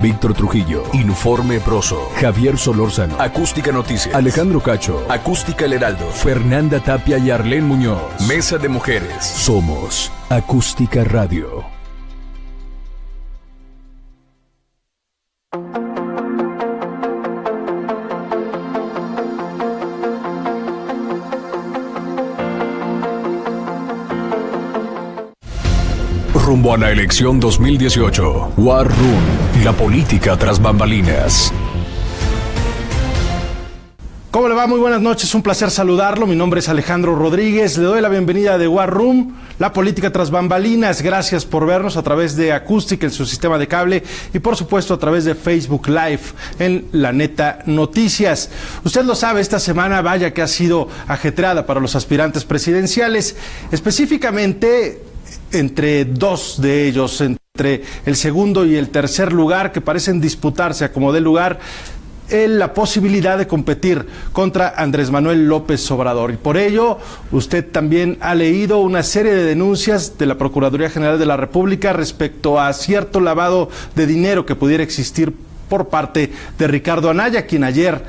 Víctor Trujillo, Informe Proso, Javier Solórzano, Acústica Noticias, Alejandro Cacho, Acústica El Heraldo, Fernanda Tapia y Arlén Muñoz, Mesa de Mujeres. Somos Acústica Radio. Rumbo a la elección 2018. War Room, la política tras bambalinas. ¿Cómo le va? Muy buenas noches, un placer saludarlo. Mi nombre es Alejandro Rodríguez. Le doy la bienvenida de War Room, la política tras bambalinas. Gracias por vernos a través de Acústica en su sistema de cable y por supuesto a través de Facebook Live en La Neta Noticias. Usted lo sabe, esta semana vaya que ha sido ajetreada para los aspirantes presidenciales, específicamente entre dos de ellos, entre el segundo y el tercer lugar, que parecen disputarse a como dé lugar la posibilidad de competir contra Andrés Manuel López Obrador. Y por ello, usted también ha leído una serie de denuncias de la Procuraduría General de la República respecto a cierto lavado de dinero que pudiera existir por parte de Ricardo Anaya, quien ayer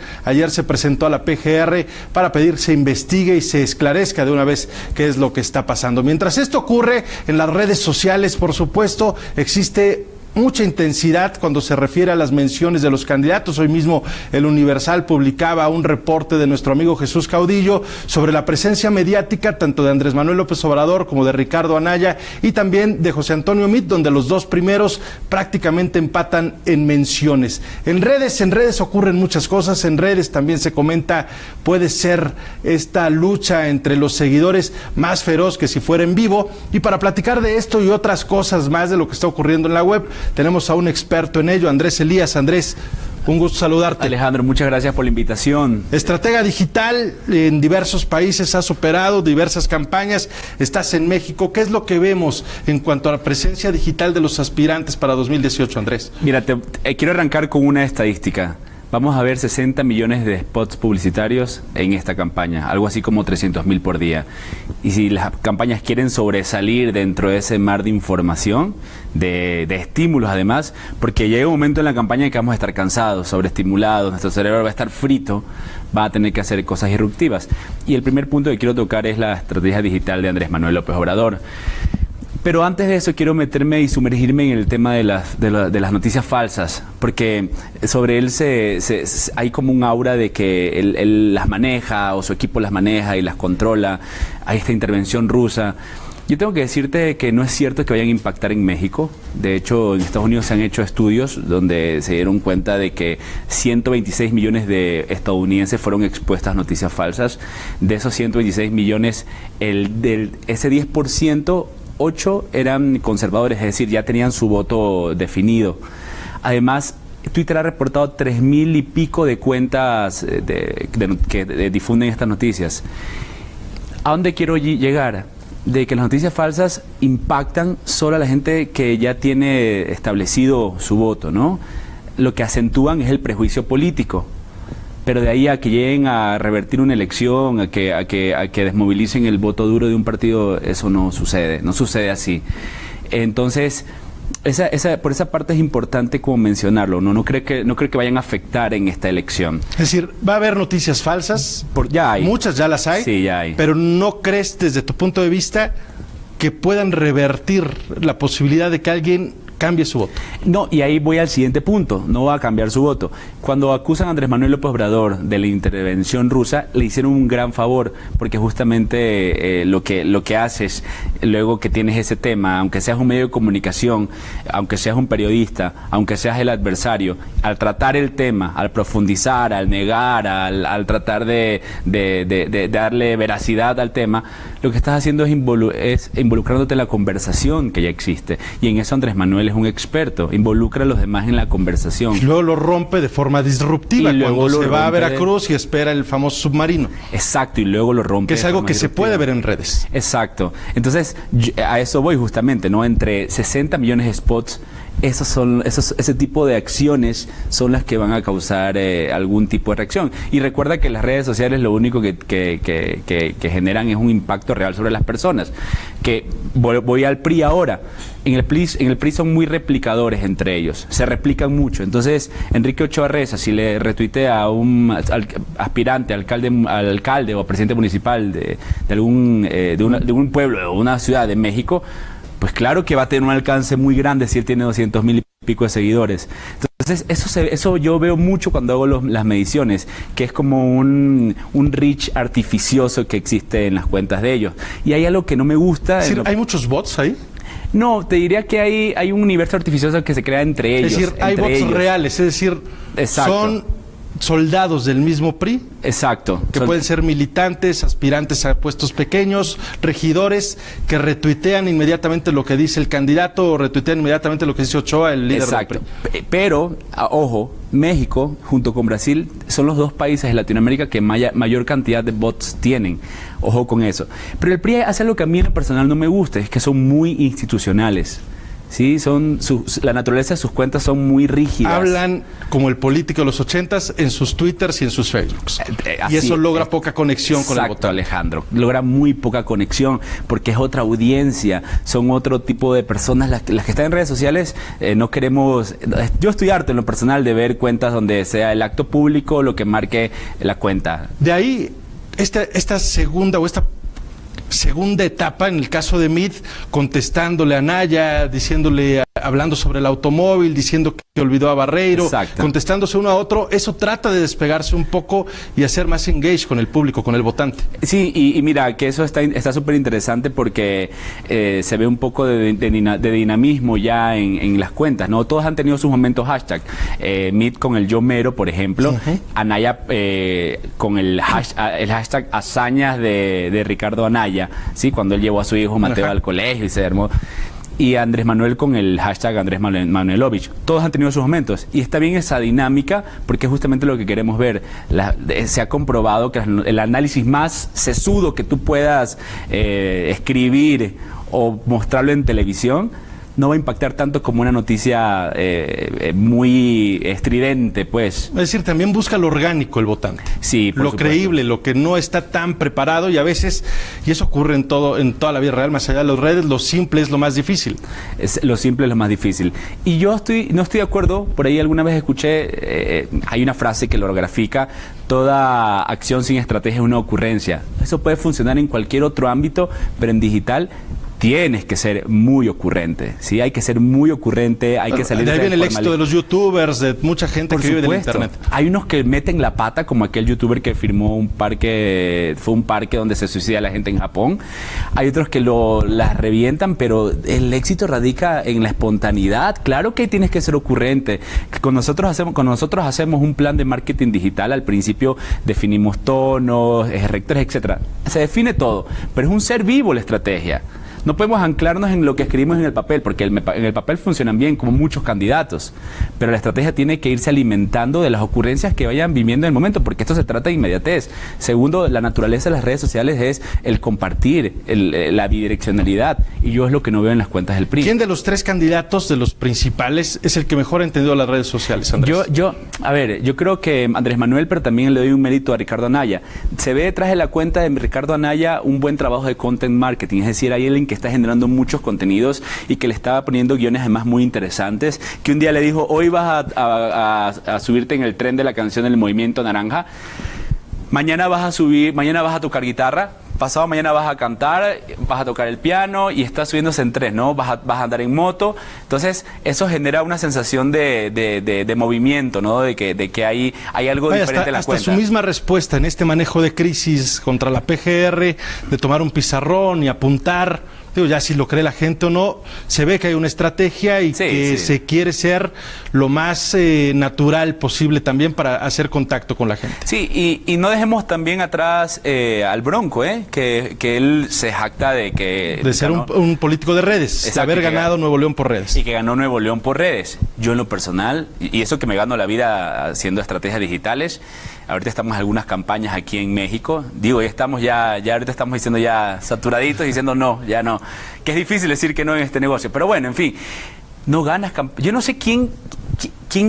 se presentó a la PGR para pedir se investigue y se esclarezca de una vez qué es lo que está pasando. Mientras esto ocurre, en las redes sociales, por supuesto, existe mucha intensidad cuando se refiere a las menciones de los candidatos. Hoy mismo el Universal publicaba un reporte de nuestro amigo Jesús Caudillo sobre la presencia mediática tanto de Andrés Manuel López Obrador como de Ricardo Anaya y también de José Antonio Meade, donde los dos primeros prácticamente empatan en menciones. En redes ocurren muchas cosas. En redes también se comenta, puede ser esta lucha entre los seguidores más feroz que si fuera en vivo. Y para platicar de esto y otras cosas más de lo que está ocurriendo en la web, tenemos a un experto en ello, Andrés Elías. Andrés, un gusto saludarte. Alejandro, muchas gracias por la invitación. Estratega digital, en diversos países has operado diversas campañas, estás en México. ¿Qué es lo que vemos en cuanto a la presencia digital de los aspirantes para 2018, Andrés? Mira, quiero arrancar con una estadística. Vamos a ver 60 millones de spots publicitarios en esta campaña, algo así como 300,000 por día. Y si las campañas quieren sobresalir dentro de ese mar de información, de estímulos además, porque llega un momento en la campaña en que vamos a estar cansados, sobreestimulados, nuestro cerebro va a estar frito, va a tener que hacer cosas disruptivas. Y el primer punto que quiero tocar es la estrategia digital de Andrés Manuel López Obrador. Pero antes de eso quiero meterme y sumergirme en el tema de las noticias falsas, porque sobre él hay como un aura de que él las maneja o su equipo las maneja y las controla. Hay esta intervención rusa. Yo tengo que decirte que no es cierto que vayan a impactar en México. De hecho, en Estados Unidos se han hecho estudios donde se dieron cuenta de que 126 millones de estadounidenses fueron expuestas a noticias falsas. De esos 126 millones, ese 10%, 8 eran conservadores, es decir, ya tenían su voto definido. Además, Twitter ha reportado 3,000 y pico de cuentas que difunden estas noticias. ¿A dónde quiero llegar? De que las noticias falsas impactan solo a la gente que ya tiene establecido su voto, ¿no? Lo que acentúan es el prejuicio político. Pero de ahí a que lleguen a revertir una elección, a que desmovilicen el voto duro de un partido, eso no sucede así. Entonces, por esa parte es importante como mencionarlo. No creo que vayan a afectar en esta elección. Es decir, va a haber noticias falsas, ya hay. Muchas ya las hay, sí, ya hay. Pero ¿no crees desde tu punto de vista que puedan revertir la posibilidad de que alguien cambie su voto? No, y ahí voy al siguiente punto, no va a cambiar su voto. Cuando acusan a Andrés Manuel López Obrador de la intervención rusa, le hicieron un gran favor, porque justamente lo que haces, luego que tienes ese tema, aunque seas un medio de comunicación, aunque seas un periodista, aunque seas el adversario, al tratar el tema, al profundizar, al negar, al tratar de darle veracidad al tema, lo que estás haciendo es involucrándote en la conversación que ya existe. Y en eso Andrés Manuel es un experto, involucra a los demás en la conversación. Y luego lo rompe de forma disruptiva, cuando se va a Veracruz y espera el famoso submarino. Exacto, y luego lo rompe. Que es algo que se puede ver en redes. Exacto. Entonces, a eso voy justamente, ¿no? Entre 60 millones de spots ese tipo de acciones son las que van a causar algún tipo de reacción. Y recuerda que las redes sociales lo único que generan es un impacto real sobre las personas. Que voy al PRI ahora. En el PRI son muy replicadores entre ellos, se replican mucho. Entonces, Enrique Ochoa Reza, si le retuitea a un aspirante, alcalde o presidente municipal de un pueblo o una ciudad de México, pues claro que va a tener un alcance muy grande si él tiene 200,000 y pico de seguidores. Entonces, eso yo veo mucho cuando hago las mediciones, que es como un reach artificioso que existe en las cuentas de ellos. Y hay algo que no me gusta. Es decir, ¿hay muchos bots ahí? No, te diría que hay un universo artificioso que se crea entre ellos. Es decir, hay bots reales, es decir, exacto, son soldados del mismo PRI. Exacto. Que pueden ser militantes, aspirantes a puestos pequeños, regidores, que retuitean inmediatamente lo que dice el candidato o retuitean inmediatamente lo que dice Ochoa, el líder del PRI. Pero, ojo, México, junto con Brasil, son los dos países de Latinoamérica que mayor cantidad de bots tienen. Ojo con eso. Pero el PRI hace algo que a mí en lo personal no me gusta, es que son muy institucionales. Sí, la naturaleza de sus cuentas son muy rígidas. Hablan como el político de los 80s en sus Twitters y en sus Facebooks. Y eso logra poca conexión con el votante. Exacto, Alejandro. Logra muy poca conexión porque es otra audiencia, son otro tipo de personas. Las que están en redes sociales, no queremos... Yo estoy harto en lo personal de ver cuentas donde sea el acto público lo que marque la cuenta. De ahí, esta segunda etapa, en el caso de Meade, contestándole a Anaya, hablando sobre el automóvil, diciendo que olvidó a Barreiro, exacto, contestándose uno a otro, eso trata de despegarse un poco y hacer más engage con el público, con el votante. Sí, y mira, que eso está súper interesante porque se ve un poco de dinamismo ya en las cuentas, ¿no? Todos han tenido sus momentos hashtag. Meade con el Yo Mero, por ejemplo, Anaya con el hashtag hazañas de Ricardo Anaya, ¿sí? Cuando él llevó a su hijo Mateo al colegio y se armó. Y Andrés Manuel con el hashtag Andrés Manuelovich. Todos han tenido sus momentos. Y está bien esa dinámica porque es justamente lo que queremos ver. Se ha comprobado que el análisis más sesudo que tú puedas escribir o mostrarlo en televisión no va a impactar tanto como una noticia muy estridente, pues. Es decir, también busca lo orgánico el votante. Sí, por lo supuesto. Creíble, lo que no está tan preparado, y a veces, y eso ocurre en toda la vida real, más allá de las redes, lo simple es lo más difícil. Lo simple es lo más difícil. Y yo no estoy de acuerdo, por ahí alguna vez escuché, hay una frase que lo grafica: toda acción sin estrategia es una ocurrencia. Eso puede funcionar en cualquier otro ámbito, pero en digital tienes que ser muy ocurrente, ¿sí? Hay que ser muy ocurrente, hay que salir de ahí viene el éxito de los youtubers, de mucha gente que vive del internet. Hay unos que meten la pata, como aquel youtuber que firmó un parque donde se suicida la gente en Japón. Hay otros que las revientan, pero el éxito radica en la espontaneidad. Claro que tienes que ser ocurrente. Cuando nosotros hacemos un plan de marketing digital, al principio definimos tonos, rectores, etcétera. Se define todo, pero es un ser vivo la estrategia. No podemos anclarnos en lo que escribimos en el papel, porque en el papel funcionan bien, como muchos candidatos, pero la estrategia tiene que irse alimentando de las ocurrencias que vayan viviendo en el momento, porque esto se trata de inmediatez. Segundo, la naturaleza de las redes sociales es el compartir, la bidireccionalidad, y yo es lo que no veo en las cuentas del PRI. ¿Quién de los tres candidatos, de los principales, es el que mejor ha entendido las redes sociales, Andrés? Yo creo que Andrés Manuel, pero también le doy un mérito a Ricardo Anaya. Se ve detrás de la cuenta de Ricardo Anaya un buen trabajo de content marketing, es decir, hay alguien que está generando muchos contenidos y que le estaba poniendo guiones además muy interesantes, que un día le dijo: hoy vas a subirte en el tren de la canción del Movimiento Naranja, mañana vas a tocar guitarra, pasado mañana vas a cantar, vas a tocar el piano, y estás subiéndose en tres, ¿no? Vas a andar en moto. Entonces, eso genera una sensación de movimiento, ¿no? De que hay algo diferente en la cuenta. Hasta su misma respuesta en este manejo de crisis contra la PGR, de tomar un pizarrón y apuntar, ya si lo cree la gente o no, se ve que hay una estrategia y se quiere ser lo más natural posible también para hacer contacto con la gente. Sí, y no dejemos también atrás al Bronco, que él se jacta de ser un político de redes, de haber ganado Nuevo León por redes. Y que ganó Nuevo León por redes. Yo en lo personal, y eso que me gano la vida haciendo estrategias digitales, ahorita estamos en algunas campañas aquí en México. Digo, ya ahorita estamos diciendo ya saturaditos, diciendo no, ya no. Que es difícil decir que no en este negocio. Pero bueno, en fin. No ganas. Yo no sé quién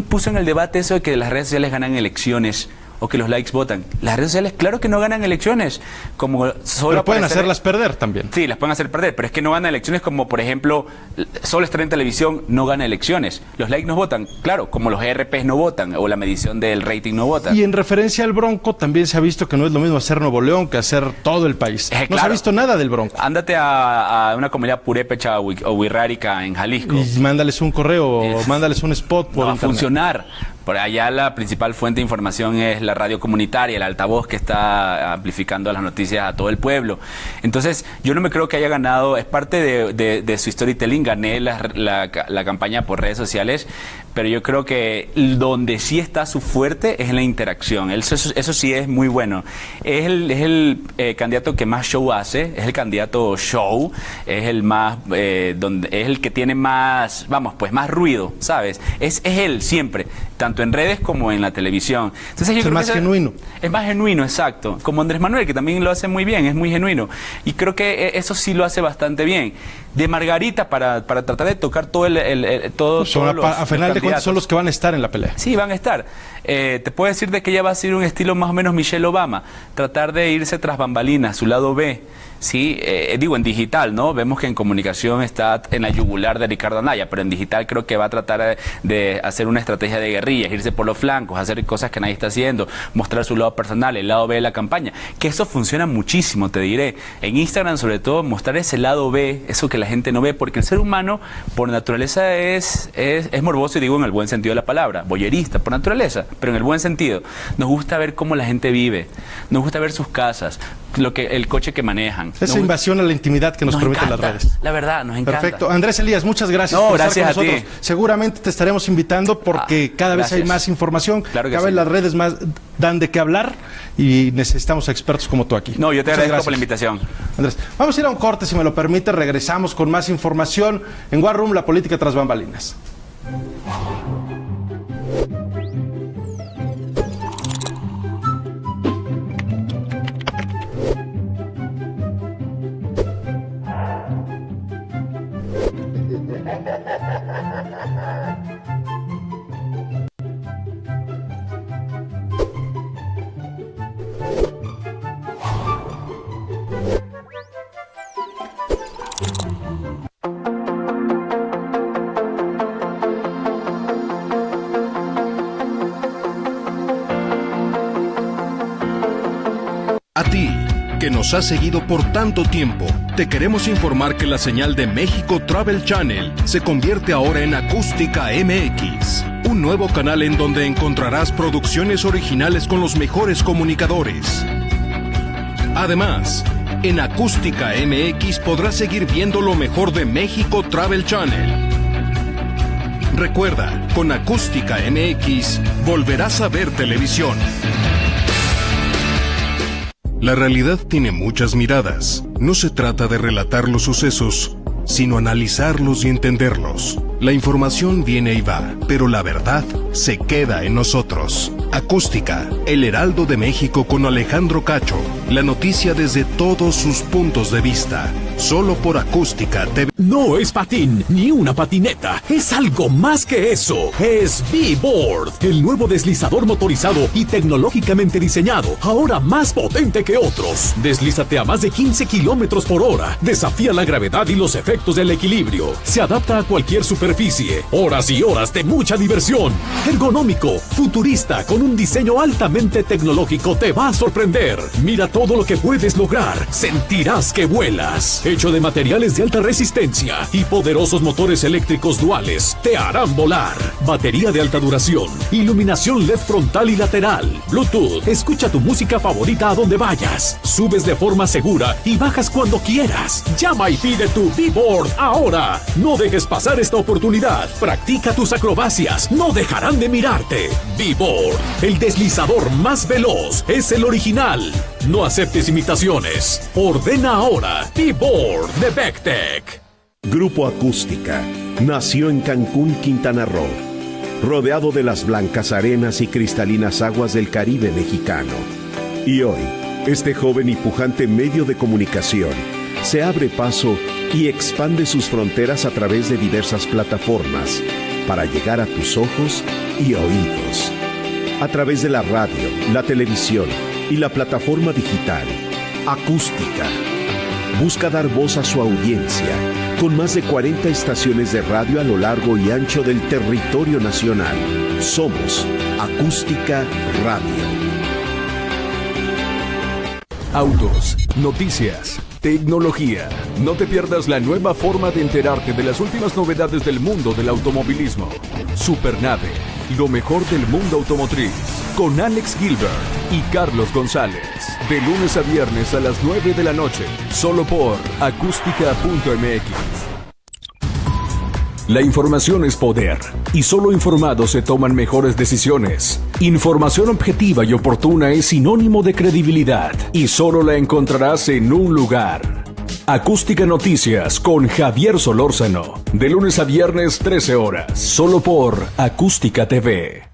puso en el debate eso de que las redes sociales ganan elecciones o que los likes votan. Las redes sociales, claro que no ganan elecciones. Pero pueden hacerlas perder también. Sí, las pueden hacer perder, pero es que no ganan elecciones como, por ejemplo, solo estar en televisión no gana elecciones. Los likes no votan, claro, como los ERPs no votan o la medición del rating no vota. Y en referencia al Bronco, también se ha visto que no es lo mismo hacer Nuevo León que hacer todo el país. No se ha visto nada del Bronco. Ándate a una comunidad purépecha o huirrárica en Jalisco. Y mándales un correo o mándales un spot por no va a internet. Funcionar. Por allá la principal fuente de información es la radio comunitaria, el altavoz que está amplificando las noticias a todo el pueblo. Entonces, yo no me creo que haya ganado, es parte de su storytelling, gané la campaña por redes sociales, pero yo creo que donde sí está su fuerte es en la interacción. Eso sí es muy bueno. Es el candidato que más show hace, es el candidato show, es el más, es el que tiene más, más ruido, ¿sabes? Es él siempre, tanto en redes como en la televisión. Entonces, yo es creo más que genuino. Es más genuino, exacto. Como Andrés Manuel, que también lo hace muy bien, es muy genuino. Y creo que eso sí lo hace bastante bien. De Margarita, para tratar de tocar todo a final de cuentas son los que van a estar en la pelea. Sí, van a estar. Te puedo decir de que ella va a ser un estilo más o menos Michelle Obama. Tratar de irse tras bambalinas, su lado B. Sí, en digital, ¿no? Vemos que en comunicación está en la yugular de Ricardo Anaya, pero en digital creo que va a tratar de hacer una estrategia de guerrillas, irse por los flancos, hacer cosas que nadie está haciendo, mostrar su lado personal, el lado B de la campaña, que eso funciona muchísimo, te diré. En Instagram, sobre todo, mostrar ese lado B, eso que la gente no ve, porque el ser humano, por naturaleza, es morboso, y digo en el buen sentido de la palabra, voyerista, por naturaleza, pero en el buen sentido. Nos gusta ver cómo la gente vive, nos gusta ver sus casas, el coche que manejan. Esa invasión a la intimidad que nos permiten las redes. La verdad, nos encanta. Perfecto. Andrés Elías, muchas gracias por gracias estar con a nosotros. ti. Seguramente te estaremos invitando porque cada vez hay más información. Claro que cada vez sí. las redes más dan de qué hablar y necesitamos a expertos como tú aquí. No, yo te Muchas agradezco gracias por la invitación. Andrés, vamos a ir a un corte, si me lo permite. Regresamos con más información en War Room, la política tras bambalinas. A ti, que nos has seguido por tanto tiempo, te queremos informar que la señal de México Travel Channel se convierte ahora en Acústica MX, un nuevo canal en donde encontrarás producciones originales con los mejores comunicadores. Además, en Acústica MX podrás seguir viendo lo mejor de México Travel Channel. Recuerda, con Acústica MX volverás a ver televisión. La realidad tiene muchas miradas. No se trata de relatar los sucesos, sino analizarlos y entenderlos. La información viene y va, pero la verdad se queda en nosotros. Acústica, El Heraldo de México con Alejandro Cacho. La noticia desde todos sus puntos de vista. Solo por Acústica TV. No es patín ni una patineta, es algo más que eso. Es V-Board, el nuevo deslizador motorizado y tecnológicamente diseñado, ahora más potente que otros. Deslízate a más de 15 kilómetros por hora, desafía la gravedad y los efectos del equilibrio. Se adapta a cualquier superficie, horas y horas de mucha diversión. Ergonómico, futurista, con un diseño altamente tecnológico, te va a sorprender. Mira todo lo que puedes lograr, sentirás que vuelas. Hecho de materiales de alta resistencia y poderosos motores eléctricos duales, te harán volar. Batería de alta duración, iluminación LED frontal y lateral, Bluetooth, escucha tu música favorita a donde vayas, subes de forma segura y bajas cuando quieras. Llama y pide tu V-Board ahora. No dejes pasar esta oportunidad. Practica tus acrobacias, no dejarán de mirarte. V-Board, el deslizador más veloz, es el original. No aceptes imitaciones. Ordena ahora V-Board de Vectec. Grupo Acústica nació en Cancún, Quintana Roo, rodeado de las blancas arenas y cristalinas aguas del Caribe mexicano. Y hoy, este joven y pujante medio de comunicación se abre paso y expande sus fronteras a través de diversas plataformas para llegar a tus ojos y oídos. A través de la radio, la televisión y la plataforma digital, Acústica busca dar voz a su audiencia con más de 40 estaciones de radio a lo largo y ancho del territorio nacional. Somos Acústica Radio. Autos, noticias, tecnología. No te pierdas la nueva forma de enterarte de las últimas novedades del mundo del automovilismo. Supernave, lo mejor del mundo automotriz. Con Alex Gilbert y Carlos González. De lunes a viernes a las 9 de la noche. Solo por acústica.mx. La información es poder, y solo informados se toman mejores decisiones. Información objetiva y oportuna es sinónimo de credibilidad, y solo la encontrarás en un lugar. Acústica Noticias con Javier Solórzano, de lunes a viernes 13 horas, solo por Acústica TV.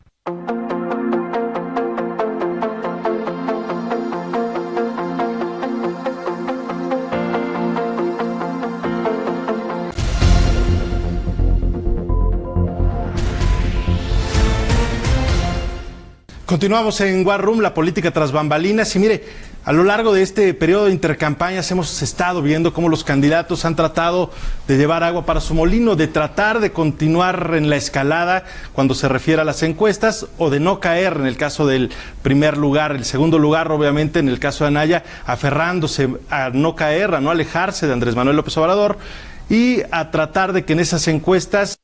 Continuamos en War Room, la política tras bambalinas, y mire, a lo largo de este periodo de intercampañas hemos estado viendo cómo los candidatos han tratado de llevar agua para su molino, de tratar de continuar en la escalada cuando se refiere a las encuestas, o de no caer en el caso del primer lugar, el segundo lugar obviamente en el caso de Anaya, aferrándose a no caer, a no alejarse de Andrés Manuel López Obrador, y a tratar de que en esas encuestas,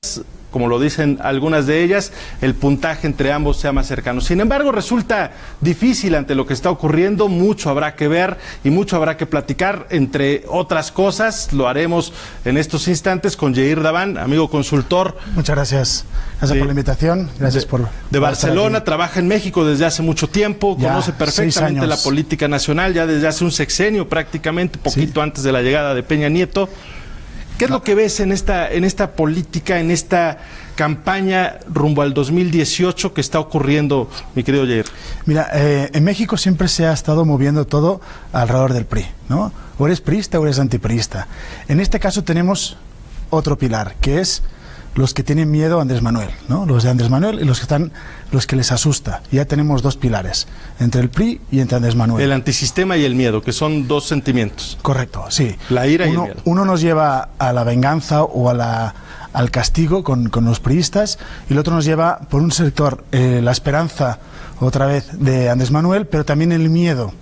como lo dicen algunas de ellas, el puntaje entre ambos sea más cercano. Sin embargo, resulta difícil ante lo que está ocurriendo, mucho habrá que ver y mucho habrá que platicar, entre otras cosas. Lo haremos en estos instantes con Yair Daván, amigo consultor. Muchas gracias. Gracias por la invitación. Gracias por de Barcelona, trabaja en México desde hace mucho tiempo, conoce perfectamente la política nacional, ya desde hace un sexenio prácticamente, poquito antes de la llegada de Peña Nieto. ¿Qué es lo que ves en esta política, en esta campaña rumbo al 2018 que está ocurriendo, mi querido Jair? Mira, en México siempre se ha estado moviendo todo alrededor del PRI, ¿no? O eres priista o eres antipriista. En este caso tenemos otro pilar, que es los que tienen miedo a Andrés Manuel, ¿no? Los de Andrés Manuel y los que les asusta. Ya tenemos dos pilares, entre el PRI y entre Andrés Manuel. El antisistema y el miedo, que son dos sentimientos. Correcto, sí. La ira y el miedo. Uno nos lleva a la venganza o al castigo con los priistas, y el otro nos lleva, por un sector, la esperanza, otra vez, de Andrés Manuel, pero también el miedo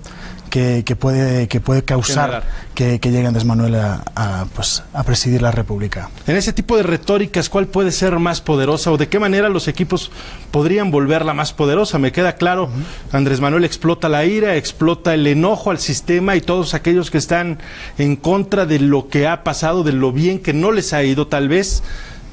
que puede causar que llegue Andrés Manuel a presidir la República. En ese tipo de retóricas, ¿cuál puede ser más poderosa o de qué manera los equipos podrían volverla más poderosa? Me queda claro, Andrés Manuel explota la ira, explota el enojo al sistema, y todos aquellos que están en contra de lo que ha pasado, de lo bien que no les ha ido tal vez,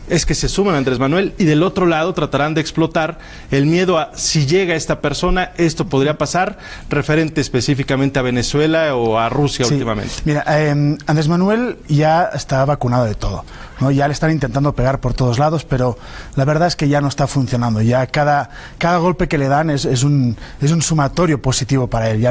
es que se suman a Andrés Manuel, y del otro lado tratarán de explotar el miedo a, si llega esta persona, esto podría pasar, referente específicamente a Venezuela o a Rusia últimamente. Mira, Andrés Manuel ya está vacunado de todo, ¿no? Ya le están intentando pegar por todos lados, pero la verdad es que ya no está funcionando. Ya cada golpe que le dan es un sumatorio positivo para él.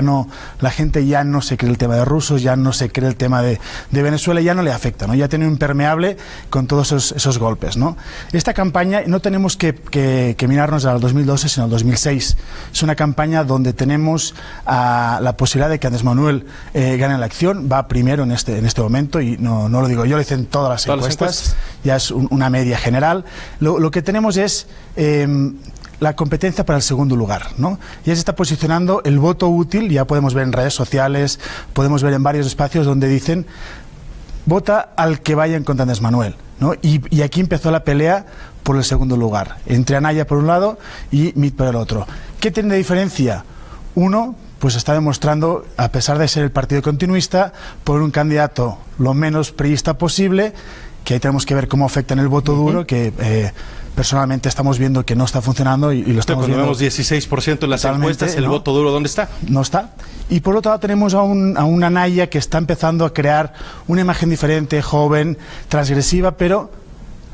La gente ya no se cree el tema de rusos, ya no se cree el tema de Venezuela, ya no le afecta, ¿no? Ya tiene un impermeable con todos esos golpes, ¿no? Esta campaña no tenemos que mirarnos al 2012, sino al 2006. Es una campaña donde tenemos la posibilidad de que Andrés Manuel gane la elección. Va primero en este momento, y no lo digo yo, lo dicen todas las encuestas. Ya es una media general. Lo que tenemos es la competencia para el segundo lugar, ¿no? Ya se está posicionando el voto útil. Ya podemos ver en redes sociales, podemos ver en varios espacios donde dicen: vota al que vaya en contra de Andrés Manuel, ¿no? Y aquí empezó la pelea por el segundo lugar, entre Anaya por un lado y Mit por el otro. ¿Qué tiene de diferencia? Uno, pues está demostrando, a pesar de ser el partido continuista, por un candidato lo menos priista posible, que ahí tenemos que ver cómo afecta en el voto duro, que personalmente estamos viendo que no está funcionando, y lo estamos viendo. Cuando vemos 16% en las encuestas, el voto duro, ¿dónde está? No está. Y por otro lado tenemos a una Anaya que está empezando a crear una imagen diferente, joven, transgresiva, pero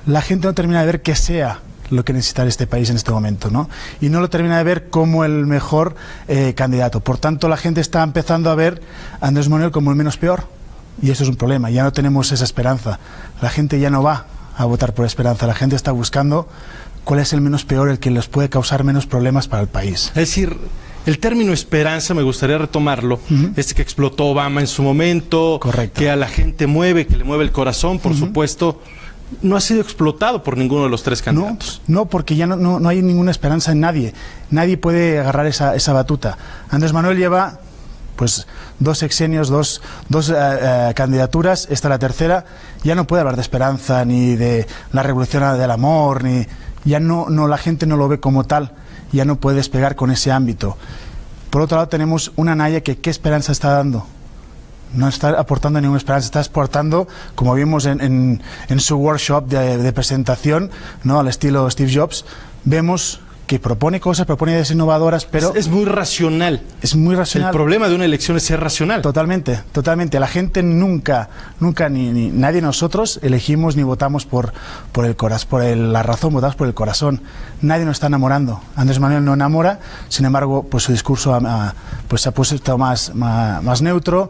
la gente no termina de ver que sea lo que necesita este país en este momento, ¿no? Y no lo termina de ver como el mejor candidato. Por tanto, la gente está empezando a ver a Andrés Manuel como el menos peor, Y eso es un problema, ya no tenemos esa esperanza. La gente ya no va a votar por esperanza, la gente está buscando cuál es el menos peor, el que les puede causar menos problemas para el país. Es decir, el término esperanza me gustaría retomarlo, este que explotó Obama en su momento, correcto, que a la gente mueve, que le mueve el corazón, por supuesto, no ha sido explotado por ninguno de los tres candidatos. No, porque ya no hay ninguna esperanza en nadie. Nadie puede agarrar esa batuta. Andrés Manuel lleva pues 2 sexenios, dos candidaturas, esta es la tercera, ya no puede hablar de esperanza ni de la revolución del amor, ni ya no la gente no lo ve como tal, ya no puede despegar con ese ámbito. Por otro lado tenemos una Anaya que ¿qué esperanza está dando? No está aportando ninguna esperanza, está exportando, como vimos en su workshop de presentación, ¿no?, al estilo Steve Jobs, vemos que propone cosas, propone ideas innovadoras, pero... Es muy racional. Es muy racional. El problema de una elección es ser racional. Totalmente, totalmente. La gente nunca ni nadie de nosotros elegimos ni votamos por el corazón, la razón, votamos por el corazón. Nadie nos está enamorando. Andrés Manuel no enamora, sin embargo, pues su discurso pues se ha puesto más neutro.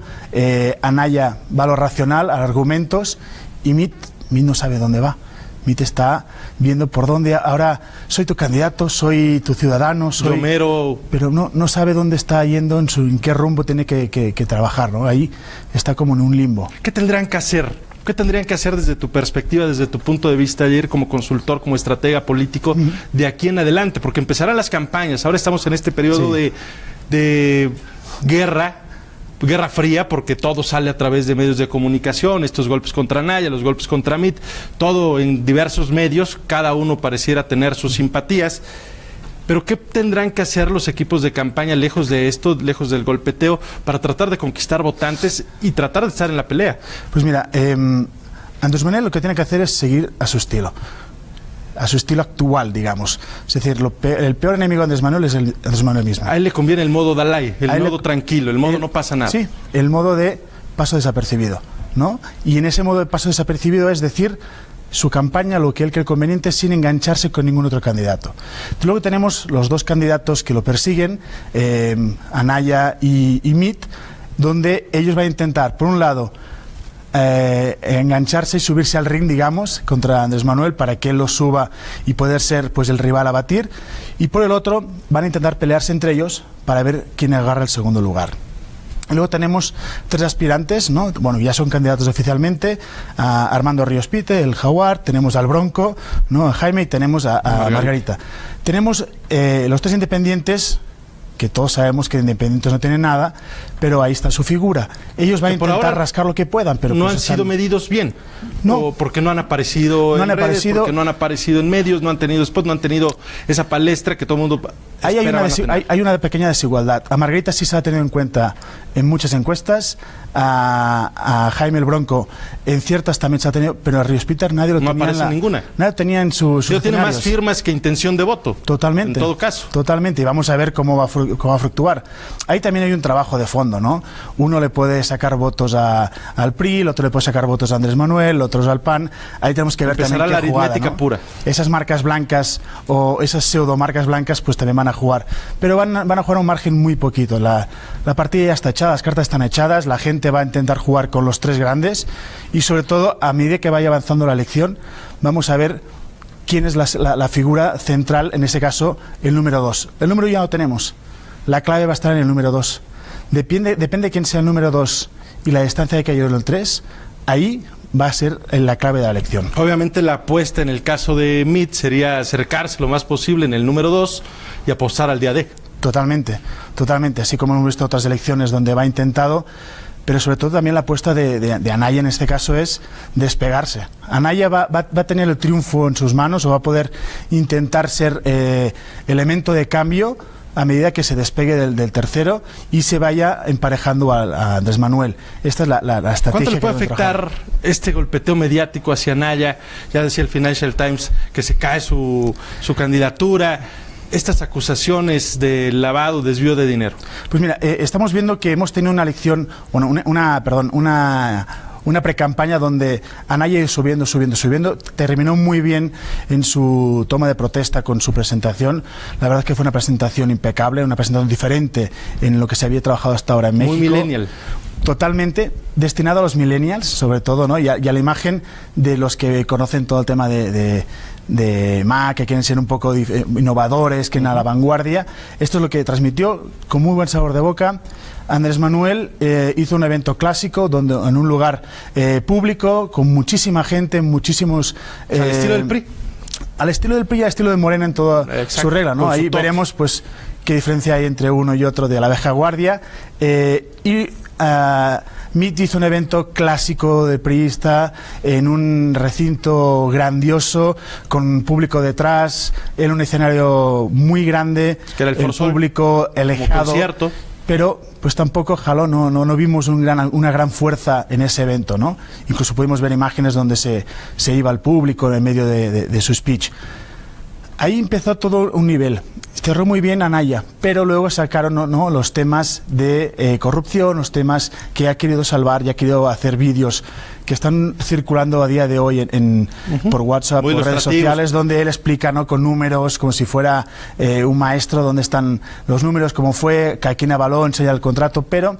Anaya va a lo racional, a argumentos, y Mit no sabe dónde va. Mit está viendo por dónde, ahora soy tu candidato, soy tu ciudadano, soy... Romero... Pero no sabe dónde está yendo, en qué rumbo tiene que trabajar, ¿no? Ahí está como en un limbo. ¿Qué tendrán que hacer? ¿Qué tendrían que hacer desde tu perspectiva, desde tu punto de vista ayer como consultor, como estratega político, de aquí en adelante? Porque empezarán las campañas, ahora estamos en este periodo de guerra fría, porque todo sale a través de medios de comunicación, estos golpes contra Anaya, los golpes contra Mit, todo en diversos medios, cada uno pareciera tener sus simpatías. Pero ¿qué tendrán que hacer los equipos de campaña lejos de esto, lejos del golpeteo, para tratar de conquistar votantes y tratar de estar en la pelea? Pues mira, Andrés Manuel lo que tiene que hacer es seguir a su estilo actual, digamos. Es decir, el peor enemigo de Andrés Manuel es el Andrés Manuel mismo. A él le conviene el modo Dalai, el modo tranquilo, el modo no pasa nada. Sí, el modo de paso desapercibido, ¿no? Y en ese modo de paso desapercibido es decir, su campaña, lo que él cree conveniente, sin engancharse con ningún otro candidato. Luego tenemos los 2 candidatos que lo persiguen, Anaya y Mit, donde ellos van a intentar, por un lado, engancharse y subirse al ring, digamos, contra Andrés Manuel para que él lo suba y poder ser pues el rival a batir, y por el otro van a intentar pelearse entre ellos para ver quién agarra el segundo lugar. Y luego tenemos 3 aspirantes, ¿no? Bueno, ya son candidatos oficialmente, a Armando Ríos Pite, el Jaguar, tenemos al Bronco, ¿no?, a Jaime, y tenemos a Margarita. Tenemos los 3 independientes, que todos sabemos que independientes no tienen nada, pero ahí está su figura. Ellos van a intentar rascar lo que puedan, pero no pues han sido medidos bien. No, o porque no han aparecido en redes, porque no han aparecido en medios, no han tenido spots, no han tenido esa palestra que todo el mundo hay una pequeña desigualdad. A Margarita sí se ha tenido en cuenta en muchas encuestas, a Jaime el Bronco en ciertas también se ha tenido, pero a Ríos Peter nadie lo tenía. No aparece ninguna. Nadie tenía en sus tiene más firmas que intención de voto. Totalmente. En todo caso. Totalmente, y vamos a ver cómo va a fluctuar. Ahí también hay un trabajo de fondo, ¿no? Uno le puede sacar votos al PRI, el otro le puede sacar votos a Andrés Manuel, otros al PAN. Ahí tenemos que ver también la aritmética, ¿no?, pura. Esas marcas blancas o esas pseudomarcas blancas pues también van a jugar, pero van a jugar a un margen muy poquito. La partida ya está echada, las cartas están echadas, la gente va a intentar jugar con los 3 grandes, y sobre todo a medida que vaya avanzando la elección vamos a ver quién es la figura central, en ese caso el número 2. El número ya lo tenemos, la clave va a estar en el número 2. Depende de quién sea el número 2 y la distancia de que haya en el 3, ahí va a ser la clave de la elección. Obviamente la apuesta en el caso de Mit sería acercarse lo más posible en el número 2 y apostar al día D. Totalmente, así como hemos visto otras elecciones donde va intentado, pero sobre todo también la apuesta de Anaya en este caso es despegarse. Anaya va a tener el triunfo en sus manos, o va a poder intentar ser elemento de cambio a medida que se despegue del tercero y se vaya emparejando a Andrés Manuel. Esta es la estrategia. ¿Cuánto le puede afectar este golpeteo mediático hacia Anaya? Ya decía el Financial Times que se cae su candidatura. Estas acusaciones de lavado, desvío de dinero. Pues mira, estamos viendo que hemos tenido una elección, bueno, una precampaña donde Anaya iba subiendo, terminó muy bien en su toma de protesta con su presentación. La verdad es que fue una presentación impecable, una presentación diferente en lo que se había trabajado hasta ahora en México. Muy millennial. totalmente destinado a los millennials, sobre todo, ¿no? y a la imagen de los que conocen todo el tema de Mac, que quieren ser un poco innovadores, que a la vanguardia. Esto es lo que transmitió con muy buen sabor de boca. Andrés Manuel hizo un evento clásico donde en un lugar público, con muchísima gente, muchísimos... al estilo del PRI. Al estilo del PRI y al estilo de Morena en toda su regla, ¿no? Ahí veremos pues qué diferencia hay entre uno y otro de la vieja guardia. MIT hizo un evento clásico de priista en un recinto grandioso con público detrás, en un escenario muy grande, que era el público alejado, pero pues tampoco jaló, no vimos una gran fuerza en ese evento, ¿no? Incluso pudimos ver imágenes donde se iba al público en medio de su speech. Ahí empezó todo un nivel. Cerró muy bien Anaya, pero luego sacaron los temas de corrupción, los temas que ha querido salvar y ha querido hacer vídeos que están circulando a día de hoy por WhatsApp, por redes sociales, donde él explica, ¿no?, con números, como si fuera un maestro, dónde están los números, cómo fue, que aquí en Avaló enseña el contrato, pero...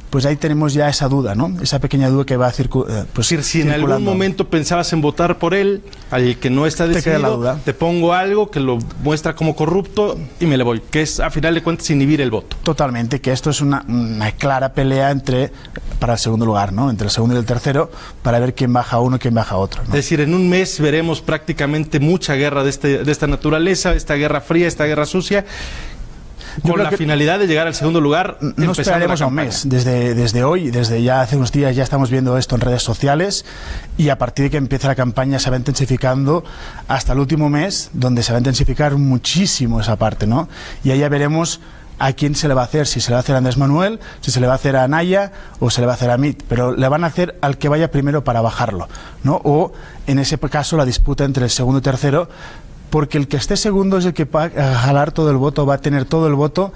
pues ahí tenemos ya esa duda, ¿no? Esa pequeña duda que va a pues si en algún momento pensabas en votar por él, al que no está decidido, te pongo algo que lo muestra como corrupto y me le voy, que es a final de cuentas inhibir el voto. Totalmente, que esto es una clara pelea para el segundo lugar, ¿no? Entre el segundo y el tercero, para ver quién baja uno y quién baja otro, ¿no? Es decir, en un mes veremos prácticamente mucha guerra de esta naturaleza, esta guerra fría, esta guerra sucia, con la finalidad de llegar al segundo lugar. No esperaremos a un mes. Desde hoy, desde ya hace unos días, ya estamos viendo esto en redes sociales, y a partir de que empiece la campaña se va intensificando hasta el último mes, donde se va a intensificar muchísimo esa parte, ¿no? Y ahí ya veremos a quién se le va a hacer, si se le va a hacer a Andrés Manuel, si se le va a hacer a Anaya o se le va a hacer a MIT, pero le van a hacer al que vaya primero para bajarlo, ¿no? O en ese caso la disputa entre el segundo y tercero, porque el que esté segundo es el que va a jalar todo el voto, va a tener todo el voto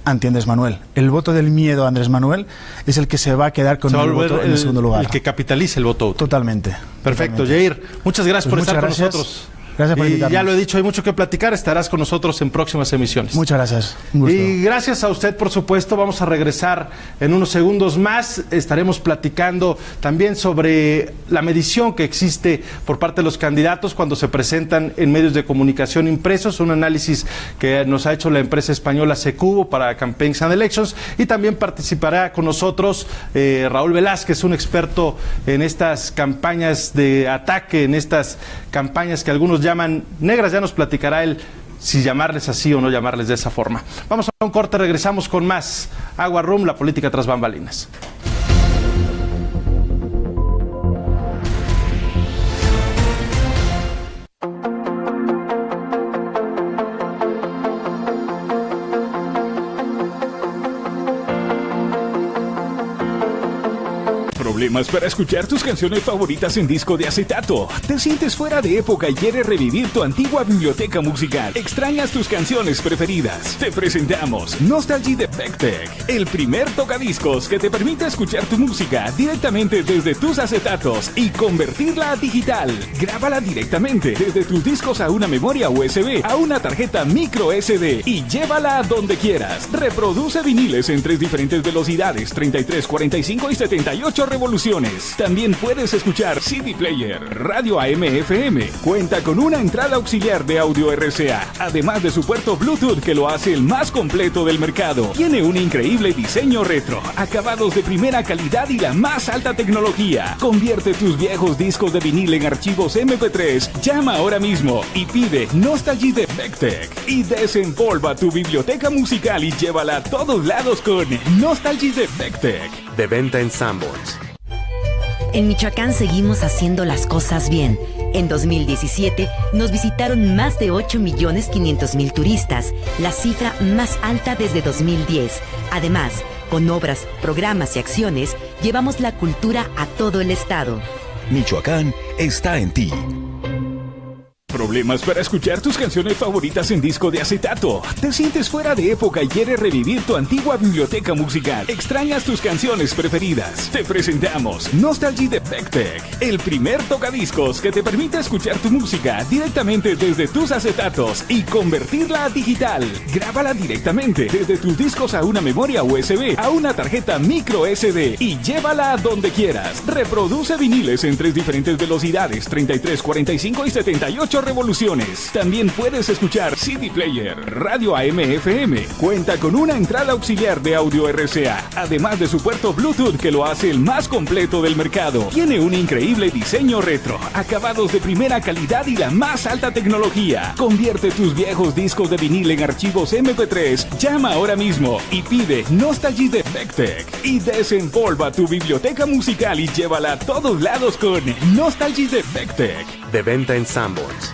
anti Andrés Manuel. El voto del miedo a Andrés Manuel es el que se va a quedar con el voto en el segundo lugar. El que capitalice el voto. Totalmente. Perfecto, Jair. Muchas gracias por estar con nosotros. Gracias por invitarme. Ya lo he dicho, hay mucho que platicar. Estarás con nosotros en próximas emisiones. Muchas gracias. Un gusto. Y gracias a usted, por supuesto. Vamos a regresar en unos segundos más. Estaremos platicando también sobre la medición que existe por parte de los candidatos cuando se presentan en medios de comunicación impresos. Un análisis que nos ha hecho la empresa española Secubo para Campaigns and Elections. Y también participará con nosotros Raúl Velázquez, un experto en estas campañas de ataque, en estas campañas que algunos llaman negras. Ya nos platicará él si llamarles así o no llamarles de esa forma. Vamos a un corte, regresamos con más Agua Room, la política tras bambalinas. Problemas para escuchar tus canciones favoritas en disco de acetato. ¿Te sientes fuera de época y quieres revivir tu antigua biblioteca musical? ¿Extrañas tus canciones preferidas? Te presentamos Nostalgia Defected, el primer tocadiscos que te permite escuchar tu música directamente desde tus acetatos y convertirla a digital. Grábala directamente desde tus discos a una memoria USB, a una tarjeta micro SD y llévala a donde quieras. Reproduce viniles en 3 diferentes velocidades, 33, 45 y 78 revoluciones. También puedes escuchar CD Player, radio AM/FM. Cuenta con una entrada auxiliar de audio RCA, además de su puerto Bluetooth que lo hace el más completo del mercado. Tiene un increíble diseño retro, acabados de primera calidad y la más alta tecnología. Convierte tus viejos discos de vinil en archivos MP3. Llama ahora mismo y pide Nostalgia Defected y desempolva tu biblioteca musical y llévala a todos lados con Nostalgia Defected. De venta en Sanborns. En Michoacán seguimos haciendo las cosas bien. En 2017 nos visitaron más de 8.500.000 turistas, la cifra más alta desde 2010. Además, con obras, programas y acciones, llevamos la cultura a todo el estado. Michoacán está en ti. ¿Problemas para escuchar tus canciones favoritas en disco de acetato? ¿Te sientes fuera de época y quieres revivir tu antigua biblioteca musical? ¿Extrañas tus canciones preferidas? Te presentamos Nostalgia Defected, el primer tocadiscos que te permite escuchar tu música directamente desde tus acetatos y convertirla a digital. Grábala directamente desde tus discos a una memoria USB, a una tarjeta micro SD y llévala a donde quieras. Reproduce viniles en 3 diferentes velocidades, 33, 45 y 78 revoluciones. También puedes escuchar CD Player, radio AM/FM. Cuenta con una entrada auxiliar de audio RCA, además de su puerto Bluetooth que lo hace el más completo del mercado. Tiene un increíble diseño retro, acabados de primera calidad y la más alta tecnología. Convierte tus viejos discos de vinil en archivos MP3. Llama ahora mismo y pide Nostalgia Defected y desempolva tu biblioteca musical y llévala a todos lados con Nostalgia Defected. De venta en Sanborns.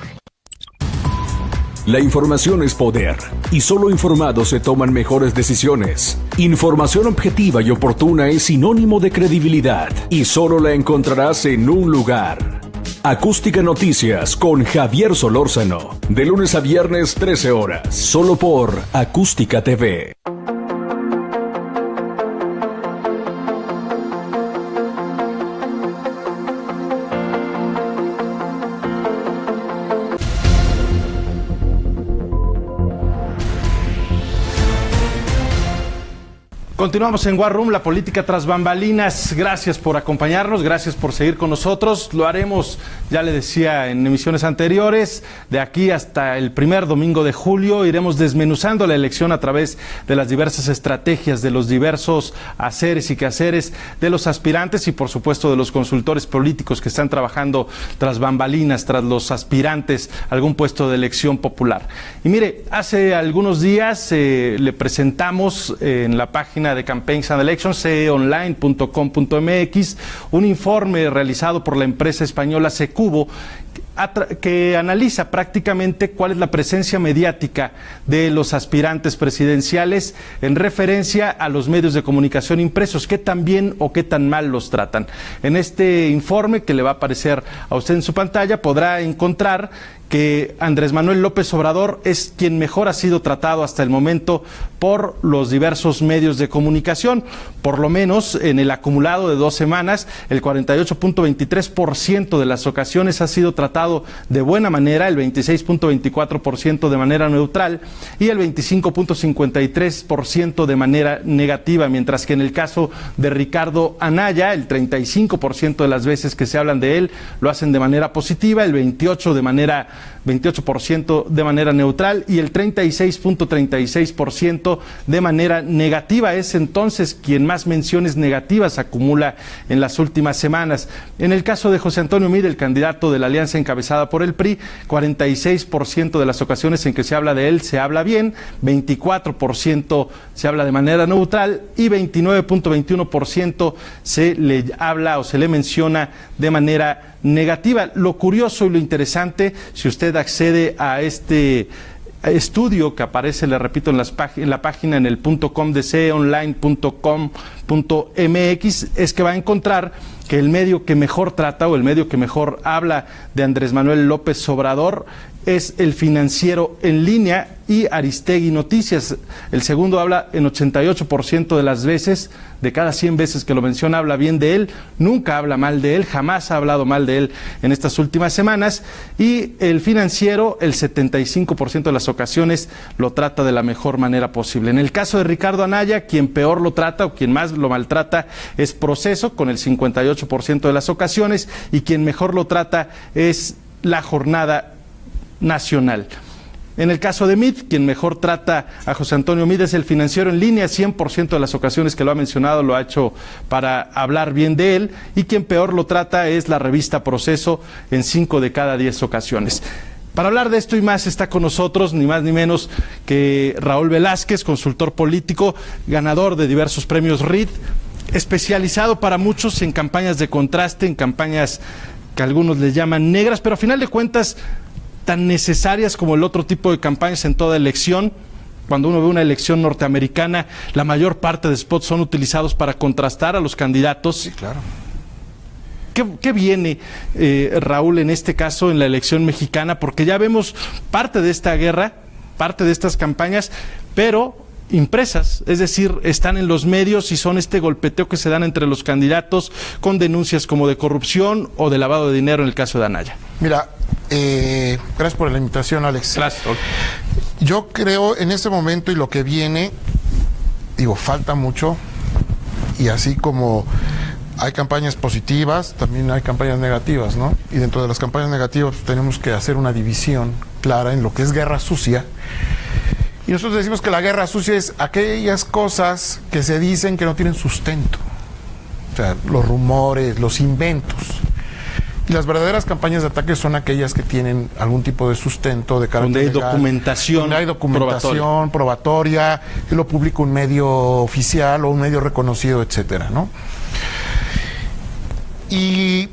La información es poder, y solo informados se toman mejores decisiones. Información objetiva y oportuna es sinónimo de credibilidad, y solo la encontrarás en un lugar. Acústica Noticias con Javier Solórzano, de lunes a viernes 13 horas, solo por Acústica TV. Continuamos en War Room, la política tras bambalinas. Gracias por acompañarnos, gracias por seguir con nosotros. Lo haremos, ya le decía en emisiones anteriores, de aquí hasta el primer domingo de julio. Iremos desmenuzando la elección a través de las diversas estrategias, de los diversos haceres y quehaceres de los aspirantes y por supuesto de los consultores políticos que están trabajando tras bambalinas, tras los aspirantes a algún puesto de elección popular. Y mire, hace algunos días le presentamos en la página de Campaigns and Elections, ceonline.com.mx, un informe realizado por la empresa española Secubo que analiza prácticamente cuál es la presencia mediática de los aspirantes presidenciales en referencia a los medios de comunicación impresos, qué tan bien o qué tan mal los tratan. En este informe que le va a aparecer a usted en su pantalla podrá encontrar que Andrés Manuel López Obrador es quien mejor ha sido tratado hasta el momento por los diversos medios de comunicación. Por lo menos en el acumulado de 2 semanas, el 48.23% de las ocasiones ha sido tratado de buena manera, el 26.24% de manera neutral y el 25.53% de manera negativa, mientras que en el caso de Ricardo Anaya, el 35% de las veces que se hablan de él lo hacen de manera positiva, el 28% de manera neutral y el 36.36% de manera negativa. Es entonces quien más menciones negativas acumula en las últimas semanas. En el caso de José Antonio Meade, el candidato de la alianza encabezada por el PRI, 46% de las ocasiones en que se habla de él se habla bien, 24% se habla de manera neutral y 29.21% se le habla o se le menciona de manera negativa. Lo curioso y lo interesante, si usted accede a este estudio que aparece, le repito, en la página, en el .com de ceonline.com.mx, es que va a encontrar que el medio que mejor trata o el medio que mejor habla de Andrés Manuel López Obrador es El Financiero en Línea y Aristegui Noticias. El segundo habla en 88% de las veces, de cada 100 veces que lo menciona, habla bien de él, nunca habla mal de él, jamás ha hablado mal de él en estas últimas semanas. Y El Financiero, el 75% de las ocasiones lo trata de la mejor manera posible. En el caso de Ricardo Anaya, quien peor lo trata o quien más lo maltrata es Proceso, con el 58% de las ocasiones, y quien mejor lo trata es La Jornada Nacional. En el caso de Meade, quien mejor trata a José Antonio Meade es El Financiero en Línea, 100% de las ocasiones que lo ha mencionado lo ha hecho para hablar bien de él, y quien peor lo trata es la revista Proceso, en 5 de cada 10 ocasiones. Para hablar de esto y más está con nosotros ni más ni menos que Raúl Velázquez, consultor político, ganador de diversos premios Reed, especializado para muchos en campañas de contraste, en campañas que algunos les llaman negras, pero a final de cuentas tan necesarias como el otro tipo de campañas en toda elección. Cuando uno ve una elección norteamericana, la mayor parte de spots son utilizados para contrastar a los candidatos. Sí, claro. ¿Qué viene, Raúl, en este caso, en la elección mexicana? Porque ya vemos parte de esta guerra, parte de estas campañas, pero impresas, es decir, están en los medios y son este golpeteo que se dan entre los candidatos con denuncias como de corrupción o de lavado de dinero en el caso de Anaya. Mira, gracias por la invitación, Alex. Gracias. Yo creo en este momento y lo que viene, falta mucho, y así como hay campañas positivas, también hay campañas negativas, ¿no? Y dentro de las campañas negativas tenemos que hacer una división clara en lo que es guerra sucia. Y nosotros decimos que la guerra sucia es aquellas cosas que se dicen que no tienen sustento. O sea, los rumores, los inventos. Y las verdaderas campañas de ataque son aquellas que tienen algún tipo de sustento de carácter legal. Donde hay documentación probatoria, que lo publica un medio oficial o un medio reconocido, etcétera, ¿no? Y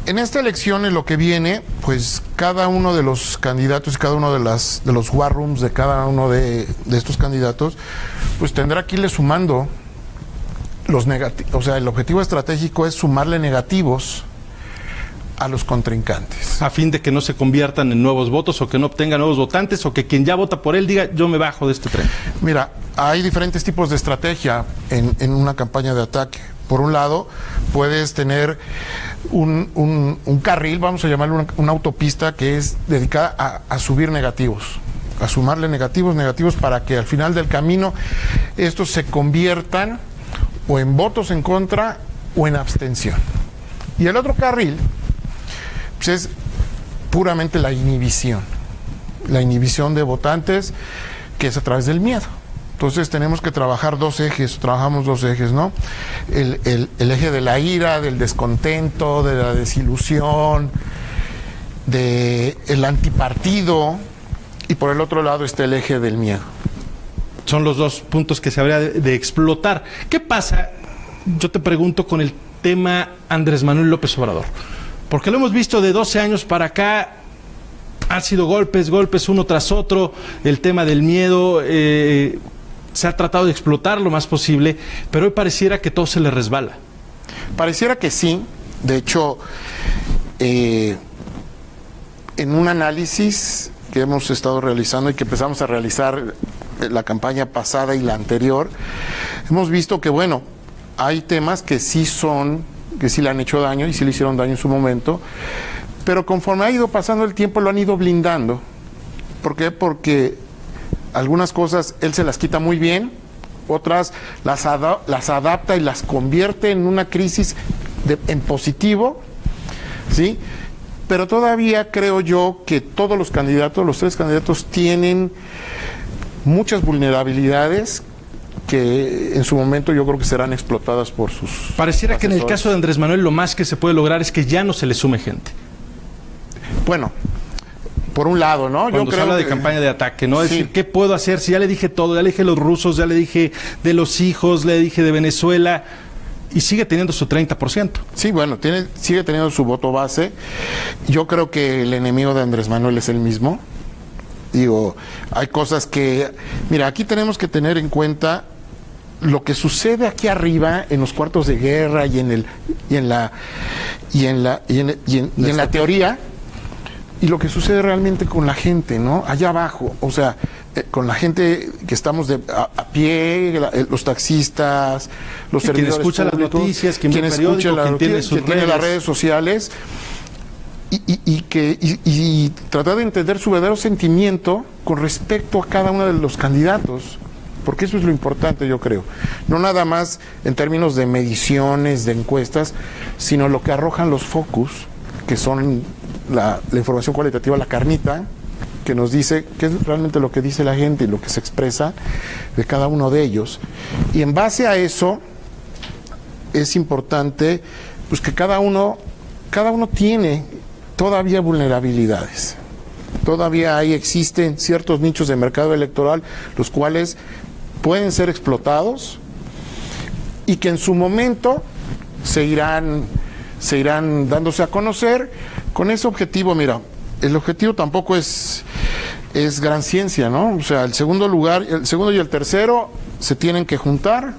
en esta elección, en lo que viene, pues cada uno de los candidatos, cada uno de los war rooms de cada uno de estos candidatos, pues tendrá que irle sumando los negativos. O sea, el objetivo estratégico es sumarle negativos a los contrincantes. A fin de que no se conviertan en nuevos votos o que no obtengan nuevos votantes o que quien ya vota por él diga, yo me bajo de este tren. Mira, hay diferentes tipos de estrategia en una campaña de ataque. Por un lado, puedes tener un carril, vamos a llamarlo una autopista, que es dedicada a subir negativos, a sumarle negativos para que al final del camino estos se conviertan o en votos en contra o en abstención. Y el otro carril, pues, es puramente la inhibición de votantes, que es a través del miedo. Entonces tenemos que trabajar trabajamos dos ejes, ¿no? El eje de la ira, del descontento, de la desilusión, del antipartido, y por el otro lado está el eje del miedo. Son los dos puntos que se habría de explotar. ¿Qué pasa, yo te pregunto, con el tema Andrés Manuel López Obrador? Porque lo hemos visto de 12 años para acá, han sido golpes uno tras otro, el tema del miedo, se ha tratado de explotar lo más posible, pero hoy pareciera que todo se le resbala. Pareciera que sí. De hecho, en un análisis que hemos estado realizando y que empezamos a realizar la campaña pasada y la anterior, hemos visto que, bueno, hay temas que sí le han hecho daño y sí le hicieron daño en su momento, pero conforme ha ido pasando el tiempo lo han ido blindando. ¿Por qué? Porque algunas cosas él se las quita muy bien, otras las adapta y las convierte en una crisis en positivo, ¿sí? Pero todavía creo yo que todos los tres candidatos tienen muchas vulnerabilidades que en su momento yo creo que serán explotadas por sus Pareciera asesores. Que en el caso de Andrés Manuel lo más que se puede lograr es que ya no se le sume gente. Bueno, por un lado, ¿no? Cuando se habla de campaña de ataque, ¿no? Es decir, ¿qué puedo hacer? Si ya le dije todo, ya le dije los rusos, ya le dije de los hijos, le dije de Venezuela, y sigue teniendo su 30%. Sí, bueno, sigue teniendo su voto base. Yo creo que el enemigo de Andrés Manuel es el mismo. Hay cosas que... Mira, aquí tenemos que tener en cuenta lo que sucede aquí arriba en los cuartos de guerra y en la teoría, y lo que sucede realmente con la gente, ¿no? Allá abajo, o sea, con la gente que estamos a pie, los taxistas, los servidores quien escucha públicos, las noticias, quien escucha quien tiene las redes sociales, y tratar de entender su verdadero sentimiento con respecto a cada uno de los candidatos, porque eso es lo importante, yo creo. No nada más en términos de mediciones, de encuestas, sino lo que arrojan los focus, que son la información cualitativa, la carnita, que nos dice qué es realmente lo que dice la gente y lo que se expresa de cada uno de ellos. Y en base a eso es importante, pues, que cada uno tiene todavía vulnerabilidades. Todavía existen ciertos nichos de mercado electoral los cuales pueden ser explotados y que en su momento se irán dándose a conocer con ese objetivo. Mira, el objetivo tampoco es gran ciencia, ¿no? O sea, el segundo y el tercero se tienen que juntar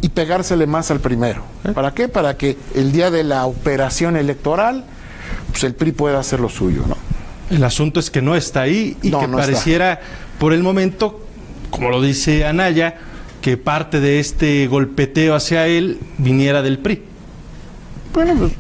y pegársele más al primero. ¿Para qué? Para que el día de la operación electoral, pues el PRI pueda hacer lo suyo, ¿no? El asunto es que no está ahí y No, que no pareciera, por el momento, como lo dice Anaya, que parte de este golpeteo hacia él viniera del PRI. Bueno, pues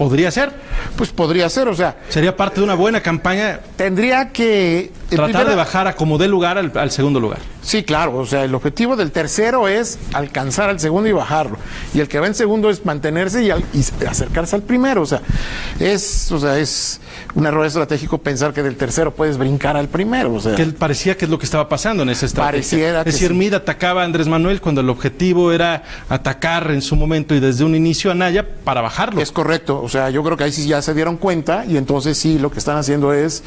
¿Podría ser? Pues podría ser, o sea... Sería parte de una buena campaña. Tendría que... Tratar de bajar a como dé lugar al segundo lugar. Sí, claro, o sea, el objetivo del tercero es alcanzar al segundo y bajarlo. Y el que va en segundo es mantenerse y acercarse al primero. O sea, es un error estratégico pensar que del tercero puedes brincar al primero. O sea, que parecía que es lo que estaba pasando en esa estrategia. Pareciera es decir, sí. Mid atacaba a Andrés Manuel cuando el objetivo era atacar en su momento y desde un inicio a Anaya para bajarlo. Es correcto, o sea, yo creo que ahí sí ya se dieron cuenta y entonces sí, lo que están haciendo es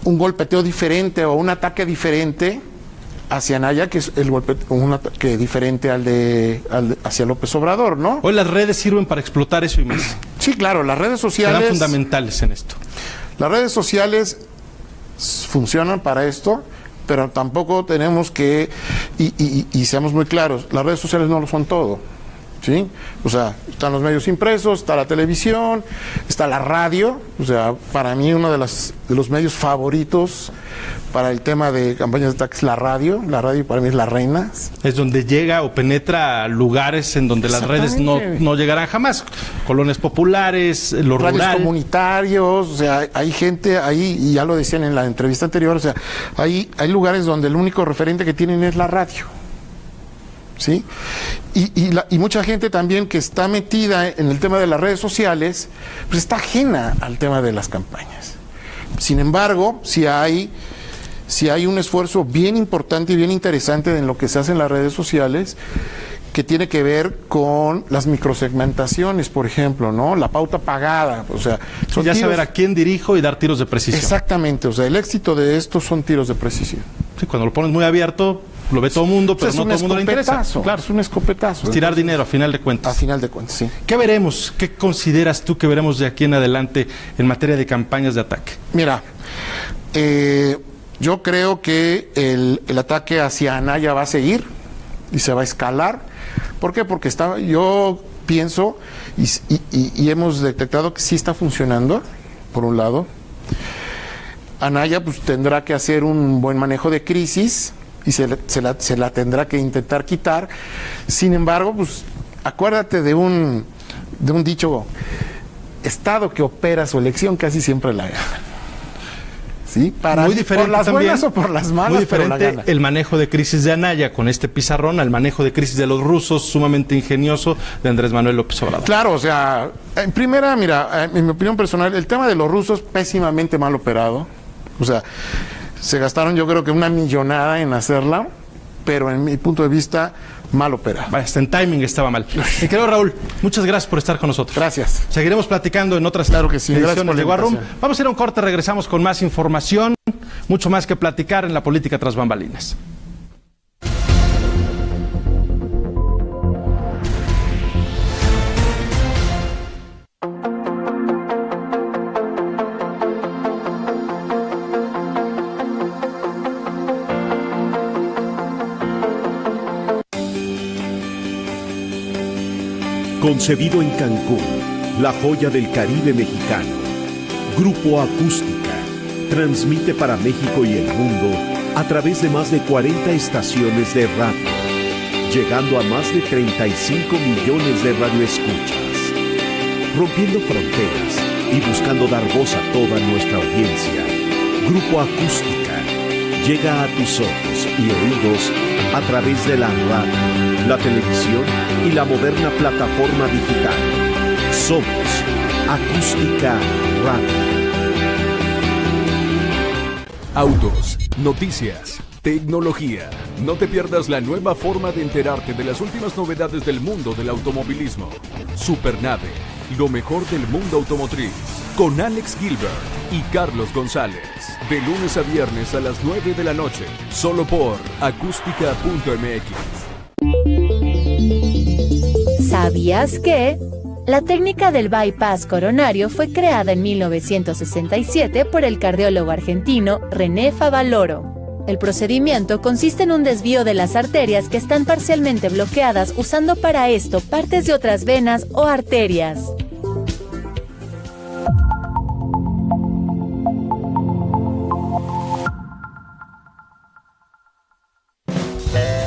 un golpeteo diferente o un ataque diferente hacia Anaya, que es un ataque diferente hacia López Obrador, ¿no? Hoy las redes sirven para explotar eso y más. Sí, claro, las redes sociales... Serán fundamentales en esto. Las redes sociales funcionan para esto, pero tampoco tenemos que... Y seamos muy claros, las redes sociales no lo son todo. ¿Sí? O sea, están los medios impresos, está la televisión, está la radio. O sea, para mí uno de los medios favoritos para el tema de campañas de ataque es la radio. La radio para mí es la reina. Es donde llega o penetra a lugares en donde las redes no llegarán jamás. Colonias populares, lo radios rural. Comunitarios, o sea, hay gente ahí, y ya lo decían en la entrevista anterior, o sea, hay lugares donde el único referente que tienen es la radio. ¿Sí? Y mucha gente también que está metida en el tema de las redes sociales, pues está ajena al tema de las campañas. Sin embargo, si hay un esfuerzo bien importante y bien interesante en lo que se hace en las redes sociales, que tiene que ver con las microsegmentaciones, por ejemplo, ¿no? La pauta pagada, o sea, son ya saber a quién dirijo y dar tiros de precisión. Exactamente, o sea, el éxito de esto son tiros de precisión. Sí, cuando lo pones muy abierto, lo ve todo el mundo, pero no todo el mundo le interesa. Claro, es un escopetazo. Es tirar dinero, a final de cuentas. A final de cuentas, sí. ¿Qué veremos? ¿Qué consideras tú que veremos de aquí en adelante en materia de campañas de ataque? Mira, yo creo que el ataque hacia Anaya va a seguir y se va a escalar. ¿Por qué? Porque yo pienso y hemos detectado que sí está funcionando, por un lado. Anaya pues tendrá que hacer un buen manejo de crisis y se la tendrá que intentar quitar. Sin embargo, pues acuérdate de un dicho: Estado que opera su elección casi siempre la gana. ¿Sí? Muy diferente por las también, buenas o por las malas, muy diferente pero la gana. El manejo de crisis de Anaya con este pizarrón al manejo de crisis de los rusos, sumamente ingenioso, de Andrés Manuel López Obrador. Claro, o sea, en primera, mira, en mi opinión personal, el tema de los rusos pésimamente mal operado. O sea, se gastaron yo creo que una millonada en hacerla, pero en mi punto de vista, mal operada. Hasta en timing estaba mal. Mi querido Raúl, muchas gracias por estar con nosotros. Gracias. Seguiremos platicando en otras claro que sí, ediciones de War Room. Vamos a ir a un corte, regresamos con más información, mucho más que platicar en la política tras bambalinas. Concebido en Cancún, la joya del Caribe mexicano, Grupo Acústica transmite para México y el mundo a través de más de 40 estaciones de radio, llegando a más de 35 millones de radioescuchas, rompiendo fronteras y buscando dar voz a toda nuestra audiencia. Grupo Acústica llega a tus ojos y oídos a través de la radio, la televisión y la moderna plataforma digital. Somos Acústica Radio. Autos, noticias, tecnología. No te pierdas la nueva forma de enterarte de las últimas novedades del mundo del automovilismo. Supernave, lo mejor del mundo automotriz. Con Alex Gilbert y Carlos González. De lunes a viernes a las 9 de la noche. Solo por acústica.mx. ¿Sabías que? La técnica del bypass coronario fue creada en 1967 por el cardiólogo argentino René Favaloro. El procedimiento consiste en un desvío de las arterias que están parcialmente bloqueadas, usando para esto partes de otras venas o arterias.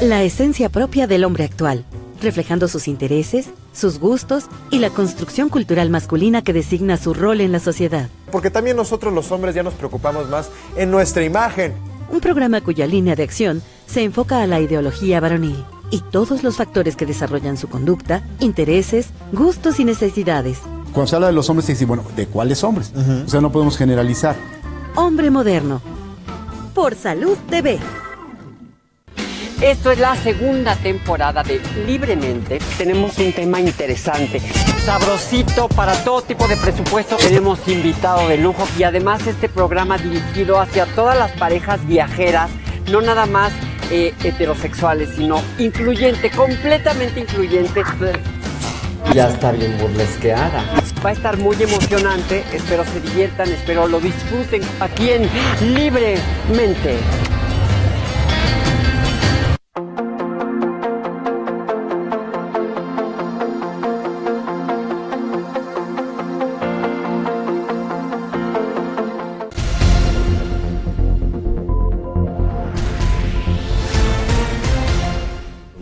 La esencia propia del hombre actual, reflejando sus intereses, sus gustos y la construcción cultural masculina que designa su rol en la sociedad. Porque también nosotros los hombres ya nos preocupamos más en nuestra imagen. Un programa cuya línea de acción se enfoca a la ideología varonil y todos los factores que desarrollan su conducta, intereses, gustos y necesidades. Cuando se habla de los hombres, se dice, bueno, ¿de cuáles hombres? O sea, no podemos generalizar. Hombre moderno. Por Salud TV. Esto es la segunda temporada de Libremente. Tenemos un tema interesante, sabrosito para todo tipo de presupuesto. Tenemos invitado de lujo y además este programa dirigido hacia todas las parejas viajeras, no nada más heterosexuales, sino incluyente, completamente incluyente. Ya está bien burlesqueada. Va a estar muy emocionante, espero se diviertan, espero lo disfruten aquí en Libremente.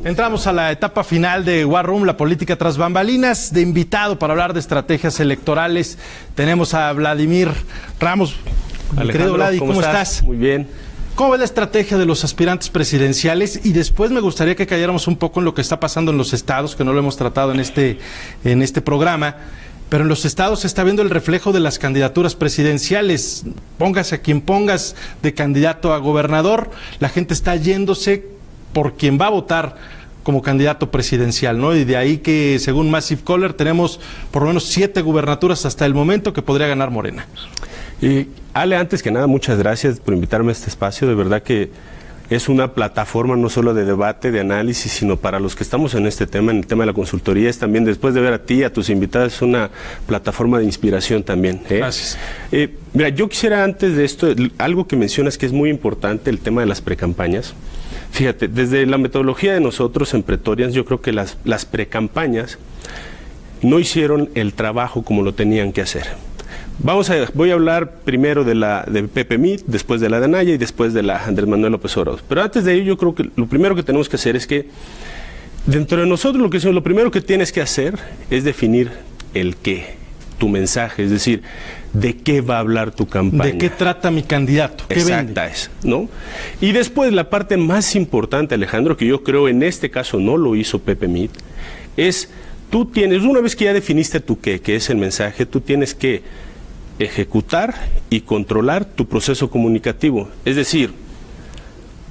Entramos a la etapa final de War Room, la política tras bambalinas. De invitado para hablar de estrategias electorales tenemos a Vladimir Ramos. Mi querido Vladi, ¿cómo estás? Muy bien. ¿Cómo ves la estrategia de los aspirantes presidenciales? Y después me gustaría que cayéramos un poco en lo que está pasando en los estados, que no lo hemos tratado en este programa. Pero en los estados se está viendo el reflejo de las candidaturas presidenciales. Póngase a quien pongas de candidato a gobernador, la gente está yéndose por quien va a votar como candidato presidencial, ¿no? Y de ahí que, según Massive Caller, tenemos por lo menos 7 gubernaturas hasta el momento que podría ganar Morena. Ale, antes que nada, muchas gracias por invitarme a este espacio. De verdad que es una plataforma no solo de debate, de análisis, sino para los que estamos en este tema, en el tema de la consultoría, es también, después de ver a ti y a tus invitados, es una plataforma de inspiración también. Gracias. Mira, yo quisiera antes de esto, algo que mencionas que es muy importante, el tema de las precampañas. Fíjate, desde la metodología de nosotros en Pretorians, yo creo que las precampañas no hicieron el trabajo como lo tenían que hacer. Voy a hablar primero de Pepe Mit, después de la de Anaya y después de la Andrés Manuel López Obrador. Pero antes de ello, yo creo que lo primero que tenemos que hacer es que dentro de nosotros lo primero que tienes que hacer es definir el qué, tu mensaje, es decir, de qué va a hablar tu campaña. ¿De qué trata mi candidato? ¿Qué Exacta vende? Es, ¿no? Y después la parte más importante, Alejandro, que yo creo en este caso no lo hizo Pepe Mit, es tú tienes, una vez que ya definiste tu qué, que es el mensaje, tú tienes que ejecutar y controlar tu proceso comunicativo. Es decir,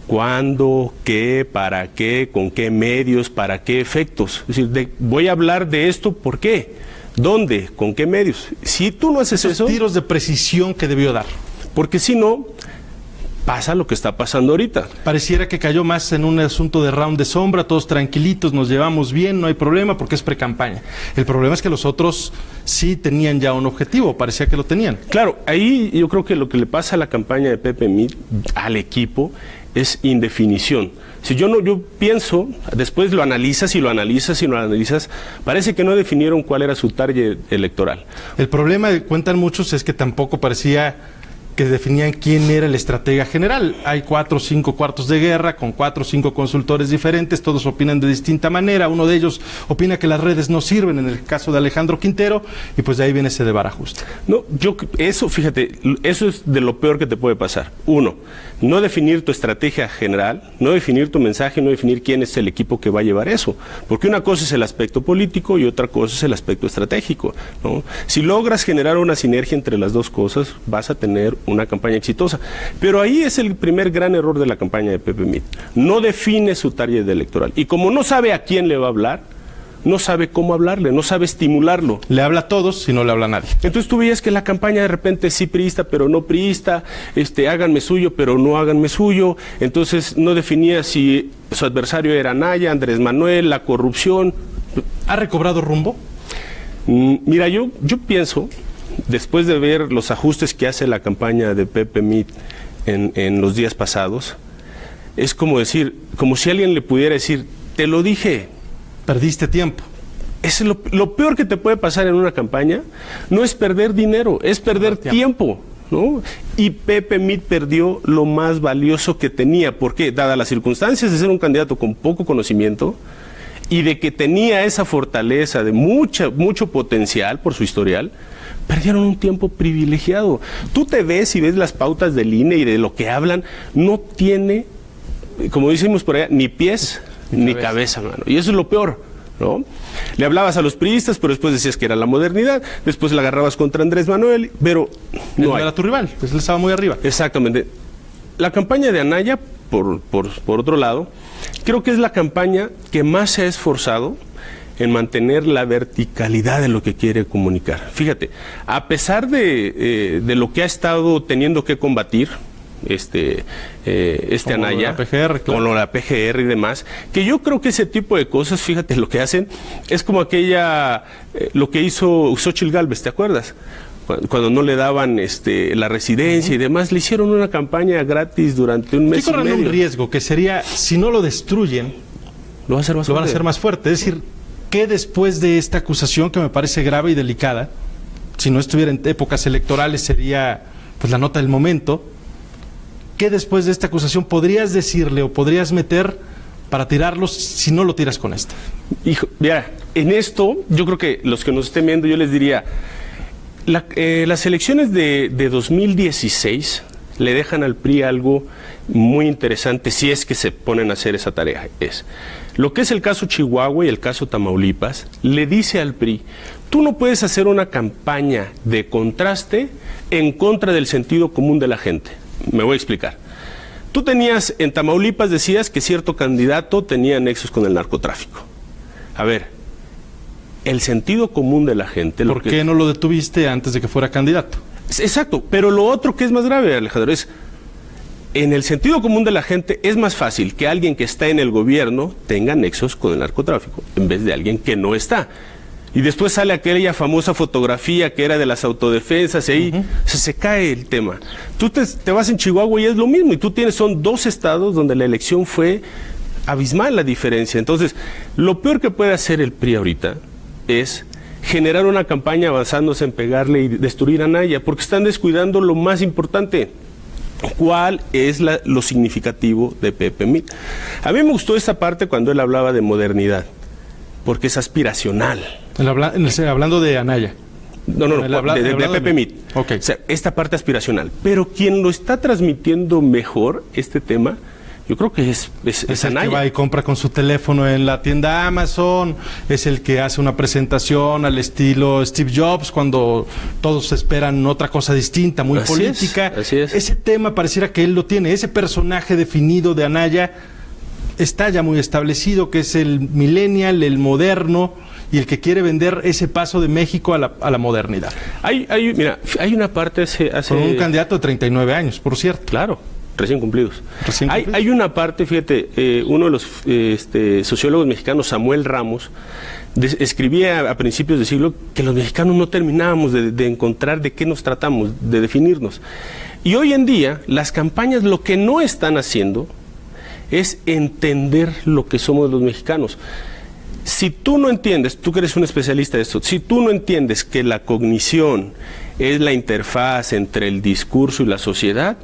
cuándo, qué, para qué, con qué medios, para qué efectos. Es decir, voy a hablar de esto, ¿por qué? ¿Dónde? ¿Con qué medios? Si tú no haces eso... tiros de precisión que debió dar. Porque si no, pasa lo que está pasando ahorita. Pareciera que cayó más en un asunto de round de sombra, todos tranquilitos, nos llevamos bien, no hay problema porque es precampaña. El problema es que los otros sí tenían ya un objetivo, parecía que lo tenían. Claro, ahí yo creo que lo que le pasa a la campaña de Pepe Mit, al equipo, es indefinición. Si yo pienso, después lo analizas, parece que no definieron cuál era su target electoral. El problema, cuentan muchos, es que tampoco parecía que definían quién era el estratega general. Hay 4 o 5 cuartos de guerra con 4 o 5 consultores diferentes, todos opinan de distinta manera. Uno de ellos opina que las redes no sirven, en el caso de Alejandro Quintero, y pues de ahí viene ese desbarajuste. No, fíjate, eso es de lo peor que te puede pasar. Uno, no definir tu estrategia general, no definir tu mensaje, no definir quién es el equipo que va a llevar eso. Porque una cosa es el aspecto político y otra cosa es el aspecto estratégico, ¿no? Si logras generar una sinergia entre las dos cosas, vas a tener una campaña exitosa. Pero ahí es el primer gran error de la campaña de Pepe Mit. No define su target electoral. Y como no sabe a quién le va a hablar, no sabe cómo hablarle, no sabe estimularlo. Le habla a todos y no le habla a nadie. Entonces tú veías que la campaña de repente sí priista, pero no priista, háganme suyo, pero no háganme suyo. Entonces no definía si su adversario era Anaya, Andrés Manuel, la corrupción. ¿Ha recobrado rumbo? Mira, yo pienso, después de ver los ajustes que hace la campaña de Pepe Mit en los días pasados, es como decir, como si alguien le pudiera decir, te lo dije. Perdiste tiempo. Es lo peor que te puede pasar en una campaña, no es perder dinero, es perder tiempo, ¿no? Y Pepe Mit perdió lo más valioso que tenía. ¿Por qué? Dadas las circunstancias de ser un candidato con poco conocimiento y de que tenía esa fortaleza de mucho potencial por su historial, perdieron un tiempo privilegiado. Tú te ves y ves las pautas del INE y de lo que hablan, no tiene, como decimos por allá, ni pies ni cabeza, mano. Y eso es lo peor, ¿no? Le hablabas a los priistas, pero después decías que era la modernidad, después la agarrabas contra Andrés Manuel, pero no era tu rival, pues él estaba muy arriba. Exactamente. La campaña de Anaya, por otro lado, creo que es la campaña que más se ha esforzado en mantener la verticalidad de lo que quiere comunicar. Fíjate, a pesar de lo que ha estado teniendo que combatir Anaya, con la PGR y demás, que yo creo que ese tipo de cosas, fíjate, lo que hacen es como lo que hizo Xóchitl Gálvez, ¿te acuerdas? Cuando no le daban la residencia y demás, le hicieron una campaña gratis durante un mes y medio. Un riesgo que sería, si no lo destruyen, lo van a hacer más fuerte. Es decir, que después de esta acusación, que me parece grave y delicada, si no estuviera en épocas electorales sería pues la nota del momento, ¿qué después de esta acusación podrías decirle o podrías meter para tirarlos si no lo tiras con esta? Hijo, mira, en esto yo creo que los que nos estén viendo yo les diría, las elecciones de 2016 le dejan al PRI algo muy interesante si es que se ponen a hacer esa tarea. Es lo que es el caso Chihuahua y el caso Tamaulipas, le dice al PRI, tú no puedes hacer una campaña de contraste en contra del sentido común de la gente. Me voy a explicar. Tú tenías, en Tamaulipas decías que cierto candidato tenía nexos con el narcotráfico. A ver, el sentido común de la gente... ¿Por qué no lo detuviste antes de que fuera candidato? Exacto, pero lo otro que es más grave, Alejandro, es... En el sentido común de la gente es más fácil que alguien que está en el gobierno tenga nexos con el narcotráfico, en vez de alguien que no está. Y después sale aquella famosa fotografía que era de las autodefensas y ahí se cae el tema. Tú te vas en Chihuahua y es lo mismo, y tú son 2 estados donde la elección fue abismal la diferencia. Entonces, lo peor que puede hacer el PRI ahorita es generar una campaña avanzándose en pegarle y destruir a Anaya, porque están descuidando lo más importante. ¿Cuál es lo significativo de Pepe Mit? A mí me gustó esa parte cuando él hablaba de modernidad, porque es aspiracional. Hablando de Anaya. No, de Pepe Mit. Okay. O sea, esta parte aspiracional. Pero quien lo está transmitiendo mejor, este tema, yo creo que es Anaya. El que va y compra con su teléfono en la tienda Amazon, es el que hace una presentación al estilo Steve Jobs cuando todos esperan otra cosa distinta, muy política. Así es. Ese tema pareciera que él lo tiene, ese personaje definido de Anaya está ya muy establecido, que es el millennial, el moderno y el que quiere vender ese paso de México a la modernidad. Mira, hay una parte Con un candidato de 39 años, por cierto. Claro. Recién cumplidos. Hay una parte, fíjate, uno de los sociólogos mexicanos, Samuel Ramos, escribía a principios del siglo que los mexicanos no terminábamos de encontrar de qué nos tratamos, de definirnos. Y hoy en día, las campañas lo que no están haciendo es entender lo que somos los mexicanos. Si tú no entiendes, tú que eres un especialista de esto, si tú no entiendes que la cognición es la interfaz entre el discurso y la sociedad,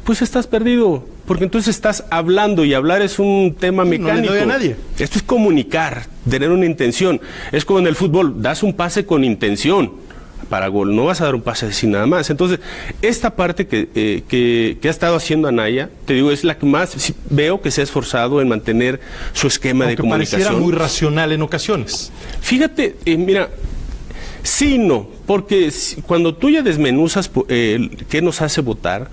pues estás perdido, porque entonces estás hablando y hablar es un tema mecánico. No le doy a nadie. Esto es comunicar, tener una intención. Es como en el fútbol, das un pase con intención para gol, no vas a dar un pase sin nada más. Entonces, esta parte que ha estado haciendo Anaya, te digo, es la que más veo que se ha esforzado en mantener su esquema de comunicación. Pareciera muy racional en ocasiones. Fíjate, mira, sí, no, porque cuando tú ya desmenuzas qué nos hace votar,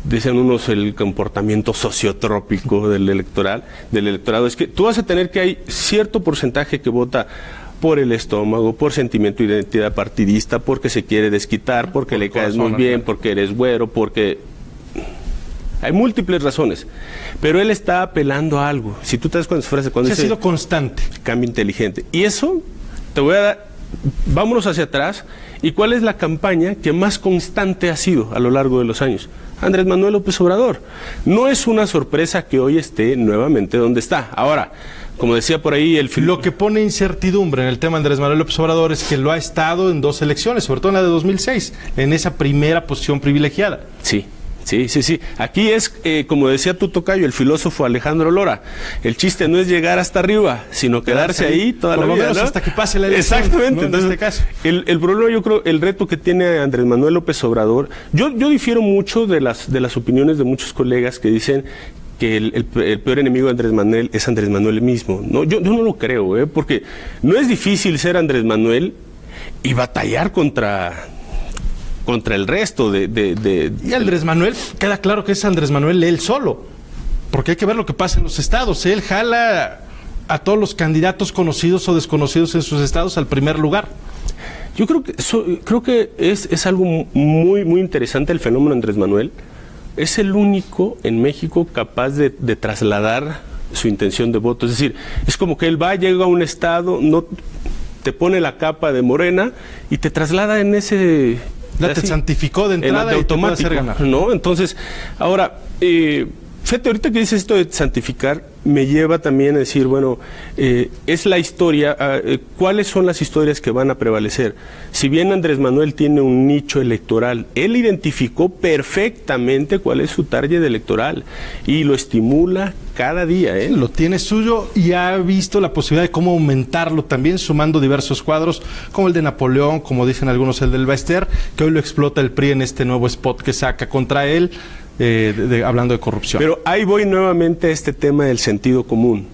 dicen unos el comportamiento sociotrópico del electorado, es que tú vas a tener que hay cierto porcentaje que vota por el estómago, por sentimiento de identidad partidista, porque se quiere desquitar, porque le caes muy bien, porque eres güero, porque... Hay múltiples razones, pero él está apelando a algo. Si tú te das cuenta de su frase, cuando dice... ha sido constante. Cambio inteligente. Y eso, te voy a dar vámonos hacia atrás, ¿y cuál es la campaña que más constante ha sido a lo largo de los años? Andrés Manuel López Obrador. No es una sorpresa que hoy esté nuevamente donde está. Ahora, como decía por ahí, lo que pone incertidumbre en el tema de Andrés Manuel López Obrador es que lo ha estado en 2 elecciones, sobre todo en la de 2006, en esa primera posición privilegiada. Sí. Aquí es, como decía tu tocayo, el filósofo Alejandro Lora, el chiste no es llegar hasta arriba, sino quedarse ahí toda la vida, por lo menos, ¿no? Hasta que pase la elección. Exactamente. ¿no? Entonces, en este caso. El problema, yo creo, el reto que tiene Andrés Manuel López Obrador, yo difiero mucho de las opiniones de muchos colegas que dicen que el peor enemigo de Andrés Manuel es Andrés Manuel mismo. No, yo no lo creo, porque no es difícil ser Andrés Manuel y batallar contra el resto Y Andrés Manuel, queda claro que es Andrés Manuel él solo, porque hay que ver lo que pasa en los estados. Él jala a todos los candidatos conocidos o desconocidos en sus estados al primer lugar. Yo creo que es algo muy, muy interesante el fenómeno Andrés Manuel. Es el único en México capaz de trasladar su intención de voto. Es decir, es como que él llega a un estado, no te pone la capa de Morena y te traslada en ese... te santificó de entrada de automático, y te puede hacer ganar. ¿no? Entonces, ahora, fíjate, ahorita que dices esto de santificar, me lleva también a decir, bueno, es la historia, ¿cuáles son las historias que van a prevalecer? Si bien Andrés Manuel tiene un nicho electoral, él identificó perfectamente cuál es su target electoral y lo estimula cada día. Lo tiene suyo y ha visto la posibilidad de cómo aumentarlo también, sumando diversos cuadros, como el de Napoleón, como dicen algunos, el del Baester, que hoy lo explota el PRI en este nuevo spot que saca contra él, hablando de corrupción. Pero ahí voy nuevamente a este tema del sentido común.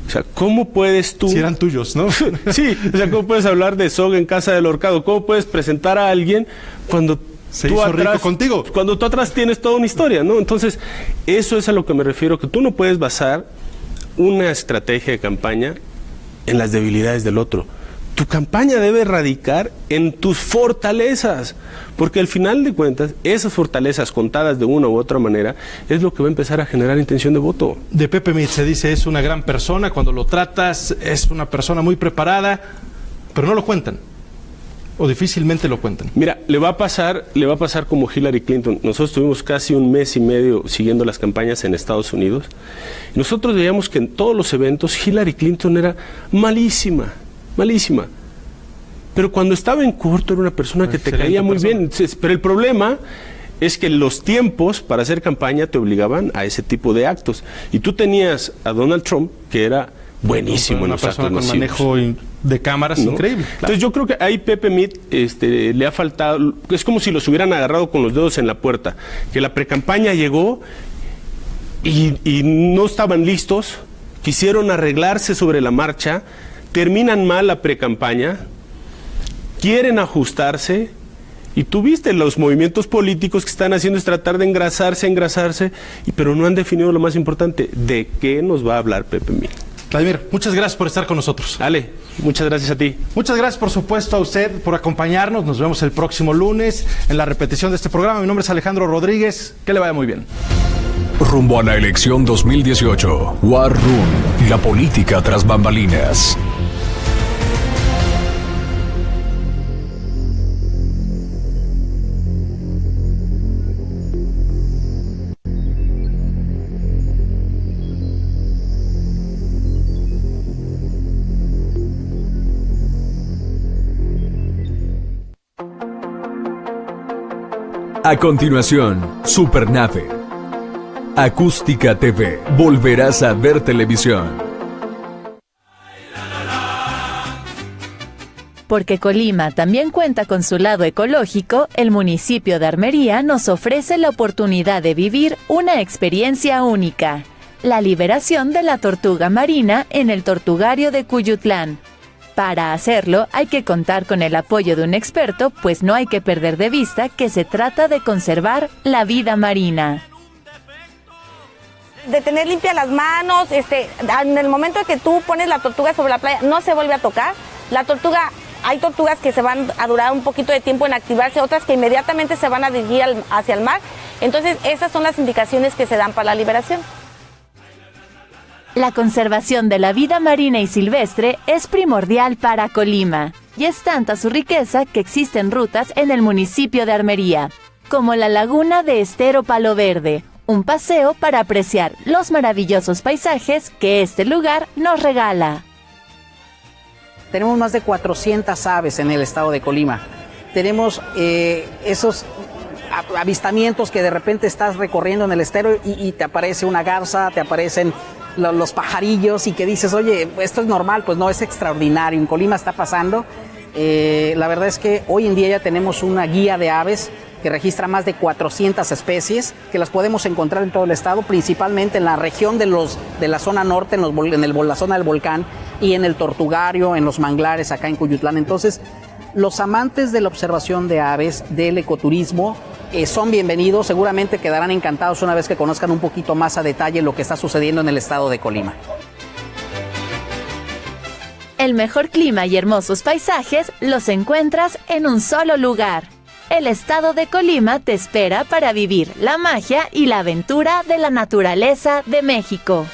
O sea, ¿cómo puedes tú... Si eran tuyos, ¿no? Sí, o sea, ¿cómo puedes hablar de soga en casa del horcado? ¿Cómo puedes presentar a alguien cuando tú atrás, contigo? Cuando tú atrás tienes toda una historia, ¿no? Entonces, eso es a lo que me refiero, que tú no puedes basar una estrategia de campaña en las debilidades del otro. Tu campaña debe radicar en tus fortalezas, porque al final de cuentas, esas fortalezas contadas de una u otra manera, es lo que va a empezar a generar intención de voto. De Pepe Mit se dice, es una gran persona, cuando lo tratas, es una persona muy preparada, pero no lo cuentan, o difícilmente lo cuentan. Mira, le va a pasar como Hillary Clinton. Nosotros tuvimos casi 1 mes y medio siguiendo las campañas en Estados Unidos, y nosotros veíamos que en todos los eventos Hillary Clinton era malísima, pero cuando estaba en corto era una persona que te caía muy bien. Pero el problema es que los tiempos para hacer campaña te obligaban a ese tipo de actos, y tú tenías a Donald Trump, que era buenísimo en los actos masivos. Una persona con manejo de cámaras, ¿no? Increíble. Claro. Entonces yo creo que ahí Pepe Mit le ha faltado, es como si los hubieran agarrado con los dedos en la puerta, que la precampaña llegó y no estaban listos, quisieron arreglarse sobre la marcha, terminan mal la precampaña, quieren ajustarse, y tú viste los movimientos políticos que están haciendo es tratar de engrasarse, pero no han definido lo más importante, ¿de qué nos va a hablar Pepe Mit? Vladimir, muchas gracias por estar con nosotros. Ale, muchas gracias a ti. Muchas gracias, por supuesto, a usted por acompañarnos. Nos vemos el próximo lunes en la repetición de este programa. Mi nombre es Alejandro Rodríguez. Que le vaya muy bien. Rumbo a la elección 2018. War Room, la política tras bambalinas. A continuación, Supernave. Acústica TV. Volverás a ver televisión. Porque Colima también cuenta con su lado ecológico, el municipio de Armería nos ofrece la oportunidad de vivir una experiencia única: la liberación de la tortuga marina en el tortugario de Cuyutlán. Para hacerlo hay que contar con el apoyo de un experto, pues no hay que perder de vista que se trata de conservar la vida marina. De tener limpias las manos, en el momento en que tú pones la tortuga sobre la playa, no se vuelve a tocar. La tortuga, hay tortugas que se van a durar un poquito de tiempo en activarse, otras que inmediatamente se van a dirigir hacia el mar. Entonces, esas son las indicaciones que se dan para la liberación. La conservación de la vida marina y silvestre es primordial para Colima. Y es tanta su riqueza que existen rutas en el municipio de Armería, como la laguna de Estero Palo Verde, un paseo para apreciar los maravillosos paisajes que este lugar nos regala. Tenemos más de 400 aves en el estado de Colima. Tenemos esos avistamientos que de repente estás recorriendo en el estero y te aparece una garza, te aparecen los pajarillos y que dices, oye, esto es normal. Pues no, es extraordinario. En Colima está pasando. La verdad es que hoy en día ya tenemos una guía de aves que registra más de 400 especies, que las podemos encontrar en todo el estado, principalmente en la región de la zona norte, en la zona del volcán, y en el Tortugario, en los manglares, acá en Cuyutlán. Entonces, los amantes de la observación de aves, del ecoturismo, son bienvenidos. Seguramente quedarán encantados una vez que conozcan un poquito más a detalle lo que está sucediendo en el estado de Colima. El mejor clima y hermosos paisajes los encuentras en un solo lugar. El estado de Colima te espera para vivir la magia y la aventura de la naturaleza de México.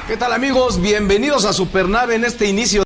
¿Qué tal, amigos? Bienvenidos a Supernave en este inicio